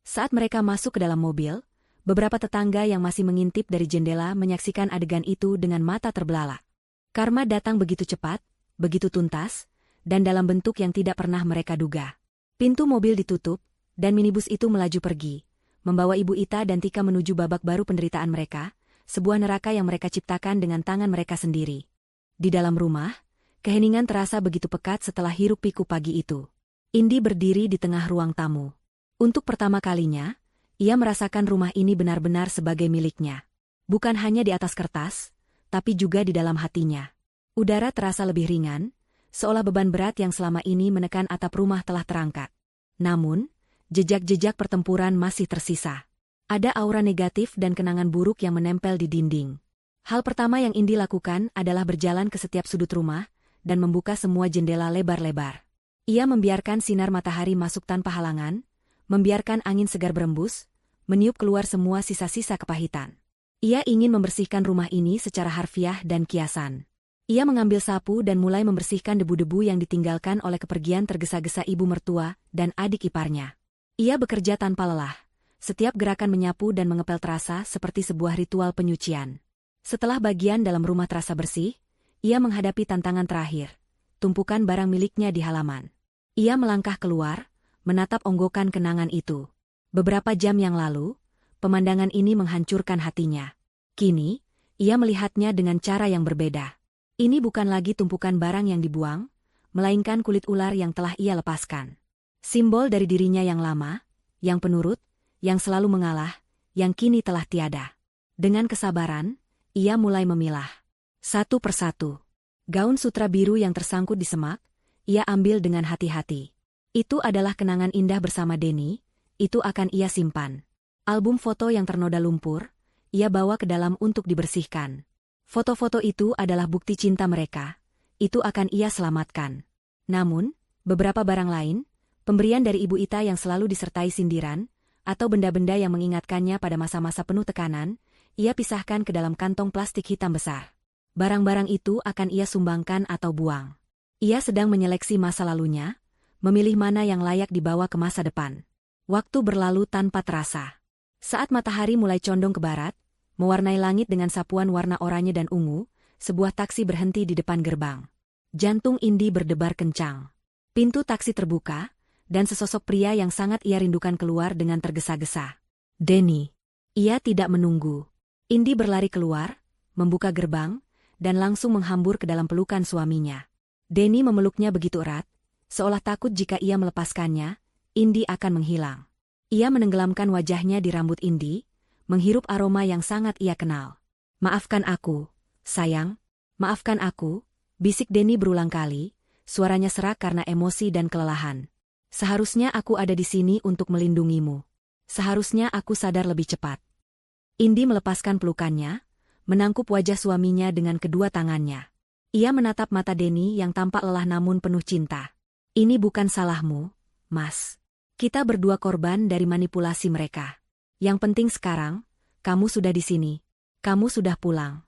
Saat mereka masuk ke dalam mobil, beberapa tetangga yang masih mengintip dari jendela menyaksikan adegan itu dengan mata terbelalak. Karma datang begitu cepat, begitu tuntas, dan dalam bentuk yang tidak pernah mereka duga. Pintu mobil ditutup, dan minibus itu melaju pergi, membawa Ibu Ita dan Tika menuju babak baru penderitaan mereka, sebuah neraka yang mereka ciptakan dengan tangan mereka sendiri. Di dalam rumah, keheningan terasa begitu pekat setelah hiruk-pikuk pagi itu. Indi berdiri di tengah ruang tamu. Untuk pertama kalinya, ia merasakan rumah ini benar-benar sebagai miliknya. Bukan hanya di atas kertas, tapi juga di dalam hatinya. Udara terasa lebih ringan, seolah beban berat yang selama ini menekan atap rumah telah terangkat. Namun, jejak-jejak pertempuran masih tersisa. Ada aura negatif dan kenangan buruk yang menempel di dinding. Hal pertama yang Indi lakukan adalah berjalan ke setiap sudut rumah dan membuka semua jendela lebar-lebar. Ia membiarkan sinar matahari masuk tanpa halangan, membiarkan angin segar berembus, meniup keluar semua sisa-sisa kepahitan. Ia ingin membersihkan rumah ini secara harfiah dan kiasan. Ia mengambil sapu dan mulai membersihkan debu-debu yang ditinggalkan oleh kepergian tergesa-gesa ibu mertua dan adik iparnya. Ia bekerja tanpa lelah. Setiap gerakan menyapu dan mengepel terasa seperti sebuah ritual penyucian. Setelah bagian dalam rumah terasa bersih, ia menghadapi tantangan terakhir, tumpukan barang miliknya di halaman. Ia melangkah keluar, menatap onggokan kenangan itu. Beberapa jam yang lalu, pemandangan ini menghancurkan hatinya. Kini, ia melihatnya dengan cara yang berbeda. Ini bukan lagi tumpukan barang yang dibuang, melainkan kulit ular yang telah ia lepaskan. Simbol dari dirinya yang lama, yang penurut, yang selalu mengalah, yang kini telah tiada. Dengan kesabaran, ia mulai memilah. Satu persatu. Gaun sutra biru yang tersangkut di semak, ia ambil dengan hati-hati. Itu adalah kenangan indah bersama Denny, itu akan ia simpan. Album foto yang ternoda lumpur, ia bawa ke dalam untuk dibersihkan. Foto-foto itu adalah bukti cinta mereka, itu akan ia selamatkan. Namun, beberapa barang lain, pemberian dari Ibu Ita yang selalu disertai sindiran, atau benda-benda yang mengingatkannya pada masa-masa penuh tekanan, ia pisahkan ke dalam kantong plastik hitam besar. Barang-barang itu akan ia sumbangkan atau buang. Ia sedang menyeleksi masa lalunya, memilih mana yang layak dibawa ke masa depan. Waktu berlalu tanpa terasa. Saat matahari mulai condong ke barat, mewarnai langit dengan sapuan warna oranye dan ungu, sebuah taksi berhenti di depan gerbang. Jantung Indi berdebar kencang. Pintu taksi terbuka, dan sesosok pria yang sangat ia rindukan keluar dengan tergesa-gesa. Denny. Ia tidak menunggu. Indi berlari keluar, membuka gerbang, dan langsung menghambur ke dalam pelukan suaminya. Denny memeluknya begitu erat, seolah takut jika ia melepaskannya, Indi akan menghilang. Ia menenggelamkan wajahnya di rambut Indi, menghirup aroma yang sangat ia kenal. "Maafkan aku, sayang, maafkan aku," bisik Denny berulang kali, suaranya serak karena emosi dan kelelahan. "Seharusnya aku ada di sini untuk melindungimu. Seharusnya aku sadar lebih cepat." Indi melepaskan pelukannya, menangkup wajah suaminya dengan kedua tangannya. Ia menatap mata Denny yang tampak lelah namun penuh cinta. "Ini bukan salahmu, Mas. Kita berdua korban dari manipulasi mereka. Yang penting sekarang, kamu sudah di sini. Kamu sudah pulang."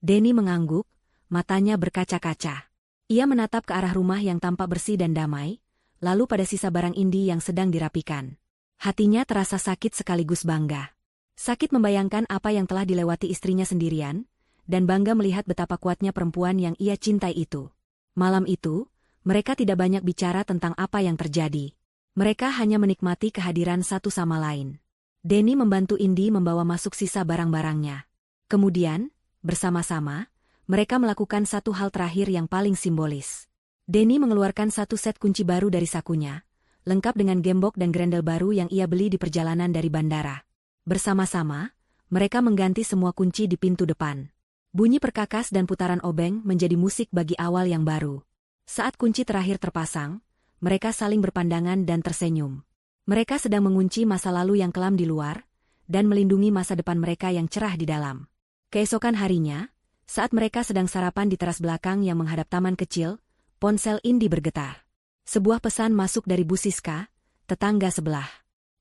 Denny mengangguk, matanya berkaca-kaca. Ia menatap ke arah rumah yang tampak bersih dan damai, lalu pada sisa barang Indi yang sedang dirapikan. Hatinya terasa sakit sekaligus bangga. Sakit membayangkan apa yang telah dilewati istrinya sendirian, dan bangga melihat betapa kuatnya perempuan yang ia cintai itu. Malam itu, mereka tidak banyak bicara tentang apa yang terjadi. Mereka hanya menikmati kehadiran satu sama lain. Denny membantu Indi membawa masuk sisa barang-barangnya. Kemudian, bersama-sama, mereka melakukan satu hal terakhir yang paling simbolis. Denny mengeluarkan satu set kunci baru dari sakunya, lengkap dengan gembok dan grendel baru yang ia beli di perjalanan dari bandara. Bersama-sama, mereka mengganti semua kunci di pintu depan. Bunyi perkakas dan putaran obeng menjadi musik bagi awal yang baru. Saat kunci terakhir terpasang, mereka saling berpandangan dan tersenyum. Mereka sedang mengunci masa lalu yang kelam di luar, dan melindungi masa depan mereka yang cerah di dalam. Keesokan harinya, saat mereka sedang sarapan di teras belakang yang menghadap taman kecil, ponsel Indi bergetar. Sebuah pesan masuk dari Bu Siska, tetangga sebelah.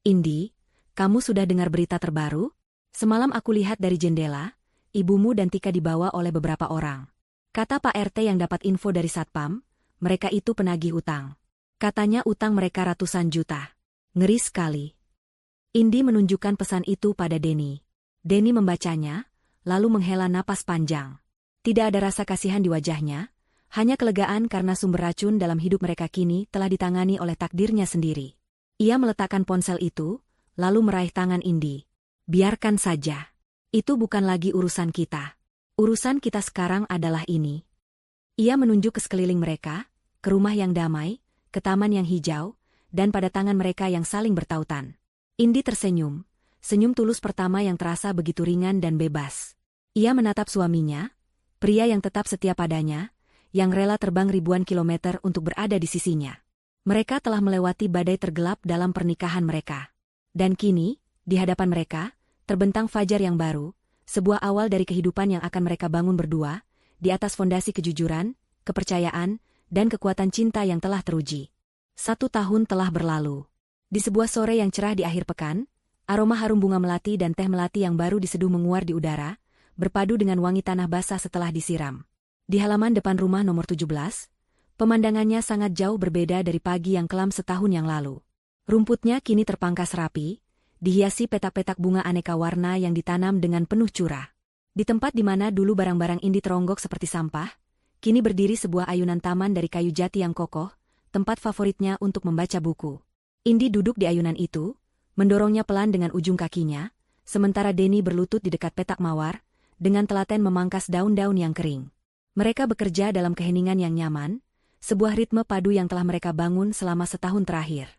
"Indi, kamu sudah dengar berita terbaru? Semalam aku lihat dari jendela, ibumu dan Tika dibawa oleh beberapa orang. Kata Pak RT yang dapat info dari Satpam, mereka itu penagih utang. Katanya utang mereka ratusan juta. Ngeri sekali." Indi menunjukkan pesan itu pada Denny. Denny membacanya, lalu menghela napas panjang. Tidak ada rasa kasihan di wajahnya, hanya kelegaan karena sumber racun dalam hidup mereka kini telah ditangani oleh takdirnya sendiri. Ia meletakkan ponsel itu, lalu meraih tangan Indi. "Biarkan saja. Itu bukan lagi urusan kita. Urusan kita sekarang adalah ini." Ia menunjuk ke sekeliling mereka, ke rumah yang damai, ke taman yang hijau, dan pada tangan mereka yang saling bertautan. Indi tersenyum, senyum tulus pertama yang terasa begitu ringan dan bebas. Ia menatap suaminya, pria yang tetap setia padanya, yang rela terbang ribuan kilometer untuk berada di sisinya. Mereka telah melewati badai tergelap dalam pernikahan mereka. Dan kini, di hadapan mereka, terbentang fajar yang baru, sebuah awal dari kehidupan yang akan mereka bangun berdua, di atas fondasi kejujuran, kepercayaan, dan kekuatan cinta yang telah teruji. 1 tahun telah berlalu. Di sebuah sore yang cerah di akhir pekan, aroma harum bunga melati dan teh melati yang baru diseduh menguar di udara, berpadu dengan wangi tanah basah setelah disiram. Di halaman depan rumah nomor 17, pemandangannya sangat jauh berbeda dari pagi yang kelam setahun yang lalu. Rumputnya kini terpangkas rapi, dihiasi petak-petak bunga aneka warna yang ditanam dengan penuh curah. Di tempat di mana dulu barang-barang Indi teronggok seperti sampah, kini berdiri sebuah ayunan taman dari kayu jati yang kokoh, tempat favoritnya untuk membaca buku. Indi duduk di ayunan itu, mendorongnya pelan dengan ujung kakinya, sementara Denny berlutut di dekat petak mawar, dengan telaten memangkas daun-daun yang kering. Mereka bekerja dalam keheningan yang nyaman, sebuah ritme padu yang telah mereka bangun selama setahun terakhir.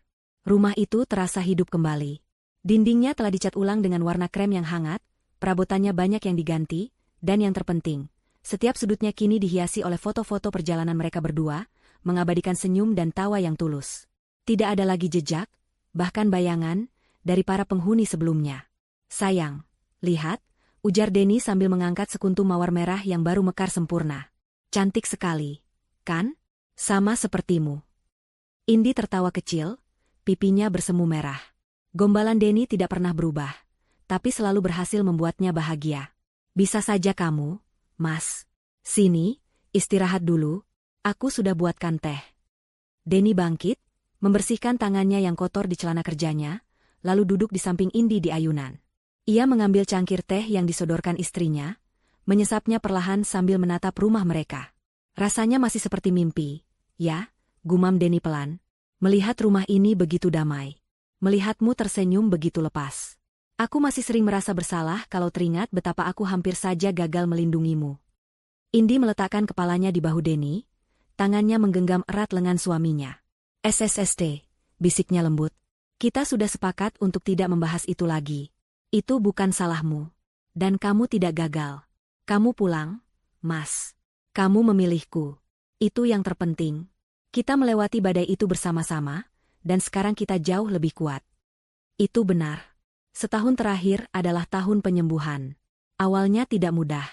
Rumah itu terasa hidup kembali. Dindingnya telah dicat ulang dengan warna krem yang hangat, perabotannya banyak yang diganti, dan yang terpenting, setiap sudutnya kini dihiasi oleh foto-foto perjalanan mereka berdua, mengabadikan senyum dan tawa yang tulus. Tidak ada lagi jejak, bahkan bayangan, dari para penghuni sebelumnya. "Sayang, lihat," ujar Denny sambil mengangkat sekuntum mawar merah yang baru mekar sempurna. "Cantik sekali, kan? Sama sepertimu." Indi tertawa kecil, pipinya bersemu merah. Gombalan Denny tidak pernah berubah, tapi selalu berhasil membuatnya bahagia. Bisa saja kamu, Mas. Sini, istirahat dulu, aku sudah buatkan teh. Denny bangkit, membersihkan tangannya yang kotor di celana kerjanya, lalu duduk di samping Indi di ayunan. Ia mengambil cangkir teh yang disodorkan istrinya, menyesapnya perlahan sambil menatap rumah mereka. Rasanya masih seperti mimpi, ya, gumam Denny pelan. Melihat rumah ini begitu damai. Melihatmu tersenyum begitu lepas. Aku masih sering merasa bersalah kalau teringat betapa aku hampir saja gagal melindungimu. Indi meletakkan kepalanya di bahu Denny, tangannya menggenggam erat lengan suaminya. SSST, bisiknya lembut. Kita sudah sepakat untuk tidak membahas itu lagi. Itu bukan salahmu. Dan kamu tidak gagal. Kamu pulang, Mas. Kamu memilihku. Itu yang terpenting. Kita melewati badai itu bersama-sama, dan sekarang kita jauh lebih kuat. Itu benar. Setahun terakhir adalah tahun penyembuhan. Awalnya tidak mudah.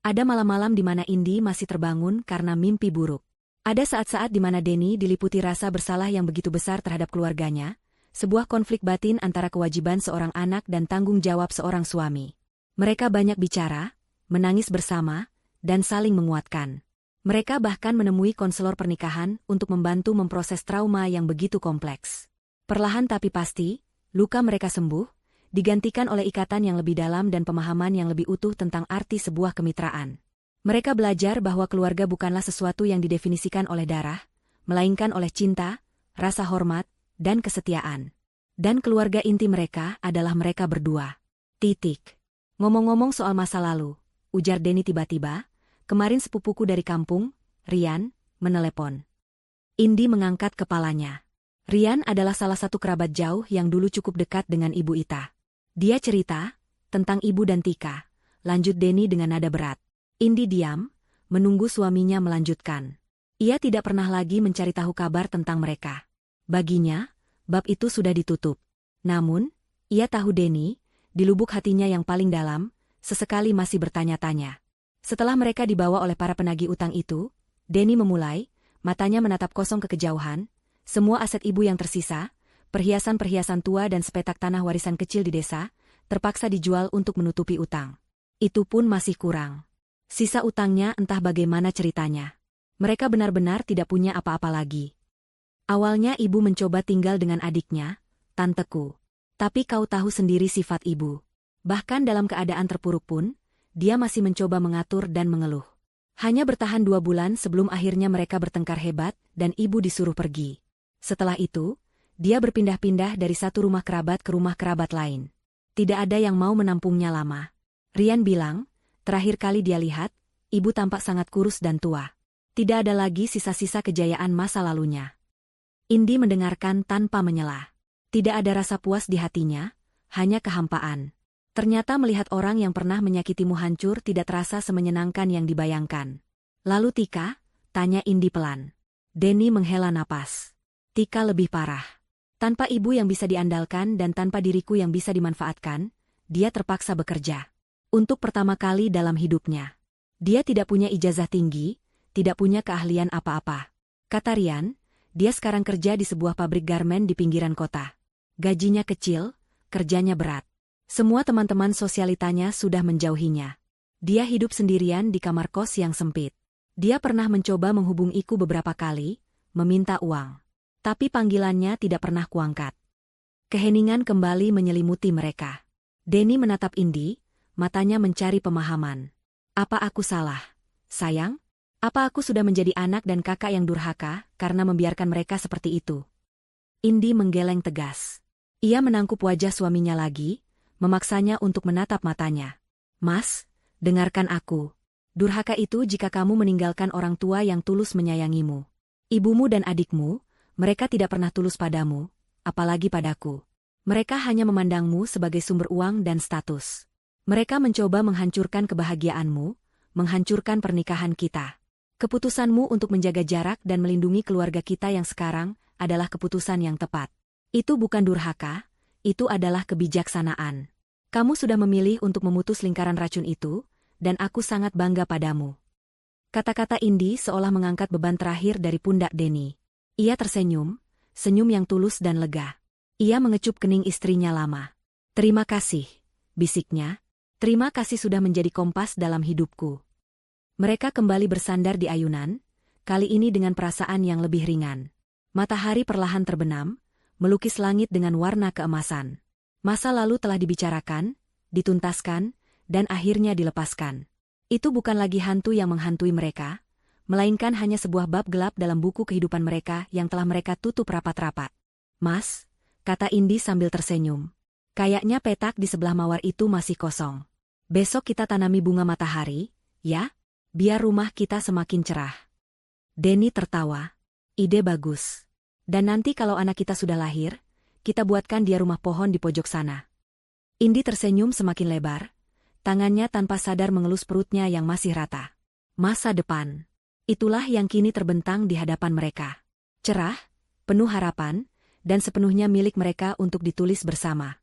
Ada malam-malam di mana Indi masih terbangun karena mimpi buruk. Ada saat-saat di mana Denny diliputi rasa bersalah yang begitu besar terhadap keluarganya, sebuah konflik batin antara kewajiban seorang anak dan tanggung jawab seorang suami. Mereka banyak bicara, menangis bersama, dan saling menguatkan. Mereka bahkan menemui konselor pernikahan untuk membantu memproses trauma yang begitu kompleks. Perlahan tapi pasti, luka mereka sembuh, digantikan oleh ikatan yang lebih dalam dan pemahaman yang lebih utuh tentang arti sebuah kemitraan. Mereka belajar bahwa keluarga bukanlah sesuatu yang didefinisikan oleh darah, melainkan oleh cinta, rasa hormat, dan kesetiaan. Dan keluarga inti mereka adalah mereka berdua. Titik. Ngomong-ngomong soal masa lalu, ujar Denny tiba-tiba, kemarin sepupuku dari kampung, Rian, menelepon. Indi mengangkat kepalanya. Rian adalah salah satu kerabat jauh yang dulu cukup dekat dengan Ibu Ita. Dia cerita tentang Ibu dan Tika, lanjut Denny dengan nada berat. Indi diam, menunggu suaminya melanjutkan. Ia tidak pernah lagi mencari tahu kabar tentang mereka. Baginya, bab itu sudah ditutup. Namun, ia tahu Denny, di lubuk hatinya yang paling dalam, sesekali masih bertanya-tanya. Setelah mereka dibawa oleh para penagih utang itu, Denny memulai, matanya menatap kosong ke kejauhan, semua aset ibu yang tersisa, perhiasan-perhiasan tua dan sepetak tanah warisan kecil di desa, terpaksa dijual untuk menutupi utang. Itu pun masih kurang. Sisa utangnya entah bagaimana ceritanya. Mereka benar-benar tidak punya apa-apa lagi. Awalnya ibu mencoba tinggal dengan adiknya, tanteku. Tapi kau tahu sendiri sifat ibu. Bahkan dalam keadaan terpuruk pun, dia masih mencoba mengatur dan mengeluh. Hanya bertahan 2 bulan sebelum akhirnya mereka bertengkar hebat dan ibu disuruh pergi. Setelah itu, dia berpindah-pindah dari satu rumah kerabat ke rumah kerabat lain. Tidak ada yang mau menampungnya lama. Rian bilang, terakhir kali dia lihat, ibu tampak sangat kurus dan tua. Tidak ada lagi sisa-sisa kejayaan masa lalunya. Indi mendengarkan tanpa menyela. Tidak ada rasa puas di hatinya, hanya kehampaan. Ternyata melihat orang yang pernah menyakitimu hancur tidak terasa semenyenangkan yang dibayangkan. Lalu Tika? Tanya Indi pelan. Denny menghela napas. Tika lebih parah. Tanpa ibu yang bisa diandalkan dan tanpa diriku yang bisa dimanfaatkan, dia terpaksa bekerja. Untuk pertama kali dalam hidupnya. Dia tidak punya ijazah tinggi, tidak punya keahlian apa-apa. Kata Rian, dia sekarang kerja di sebuah pabrik garmen di pinggiran kota. Gajinya kecil, kerjanya berat. Semua teman-teman sosialitanya sudah menjauhinya. Dia hidup sendirian di kamar kos yang sempit. Dia pernah mencoba menghubungiku beberapa kali, meminta uang. Tapi panggilannya tidak pernah kuangkat. Keheningan kembali menyelimuti mereka. Denny menatap Indi, matanya mencari pemahaman. Apa aku salah, sayang? Apa aku sudah menjadi anak dan kakak yang durhaka karena membiarkan mereka seperti itu? Indi menggeleng tegas. Ia menangkup wajah suaminya lagi, memaksanya untuk menatap matanya. Mas, dengarkan aku. Durhaka itu jika kamu meninggalkan orang tua yang tulus menyayangimu. Ibumu dan adikmu, mereka tidak pernah tulus padamu, apalagi padaku. Mereka hanya memandangmu sebagai sumber uang dan status. Mereka mencoba menghancurkan kebahagiaanmu, menghancurkan pernikahan kita. Keputusanmu untuk menjaga jarak dan melindungi keluarga kita yang sekarang adalah keputusan yang tepat. Itu bukan durhaka, itu adalah kebijaksanaan. Kamu sudah memilih untuk memutus lingkaran racun itu, dan aku sangat bangga padamu. Kata-kata Indi seolah mengangkat beban terakhir dari pundak Denny. Ia tersenyum, senyum yang tulus dan lega. Ia mengecup kening istrinya lama. "Terima kasih," bisiknya. "Terima kasih sudah menjadi kompas dalam hidupku." Mereka kembali bersandar di ayunan, kali ini dengan perasaan yang lebih ringan. Matahari perlahan terbenam, melukis langit dengan warna keemasan. Masa lalu telah dibicarakan, dituntaskan, dan akhirnya dilepaskan. Itu bukan lagi hantu yang menghantui mereka, melainkan hanya sebuah bab gelap dalam buku kehidupan mereka yang telah mereka tutup rapat-rapat. "Mas," kata Indi sambil tersenyum. "Kayaknya petak di sebelah mawar itu masih kosong. Besok kita tanami bunga matahari, ya? Biar rumah kita semakin cerah." Denny tertawa. "Ide bagus. Dan nanti kalau anak kita sudah lahir, kita buatkan dia rumah pohon di pojok sana." Indi tersenyum semakin lebar, tangannya tanpa sadar mengelus perutnya yang masih rata. Masa depan. Itulah yang kini terbentang di hadapan mereka. Cerah, penuh harapan, dan sepenuhnya milik mereka untuk ditulis bersama.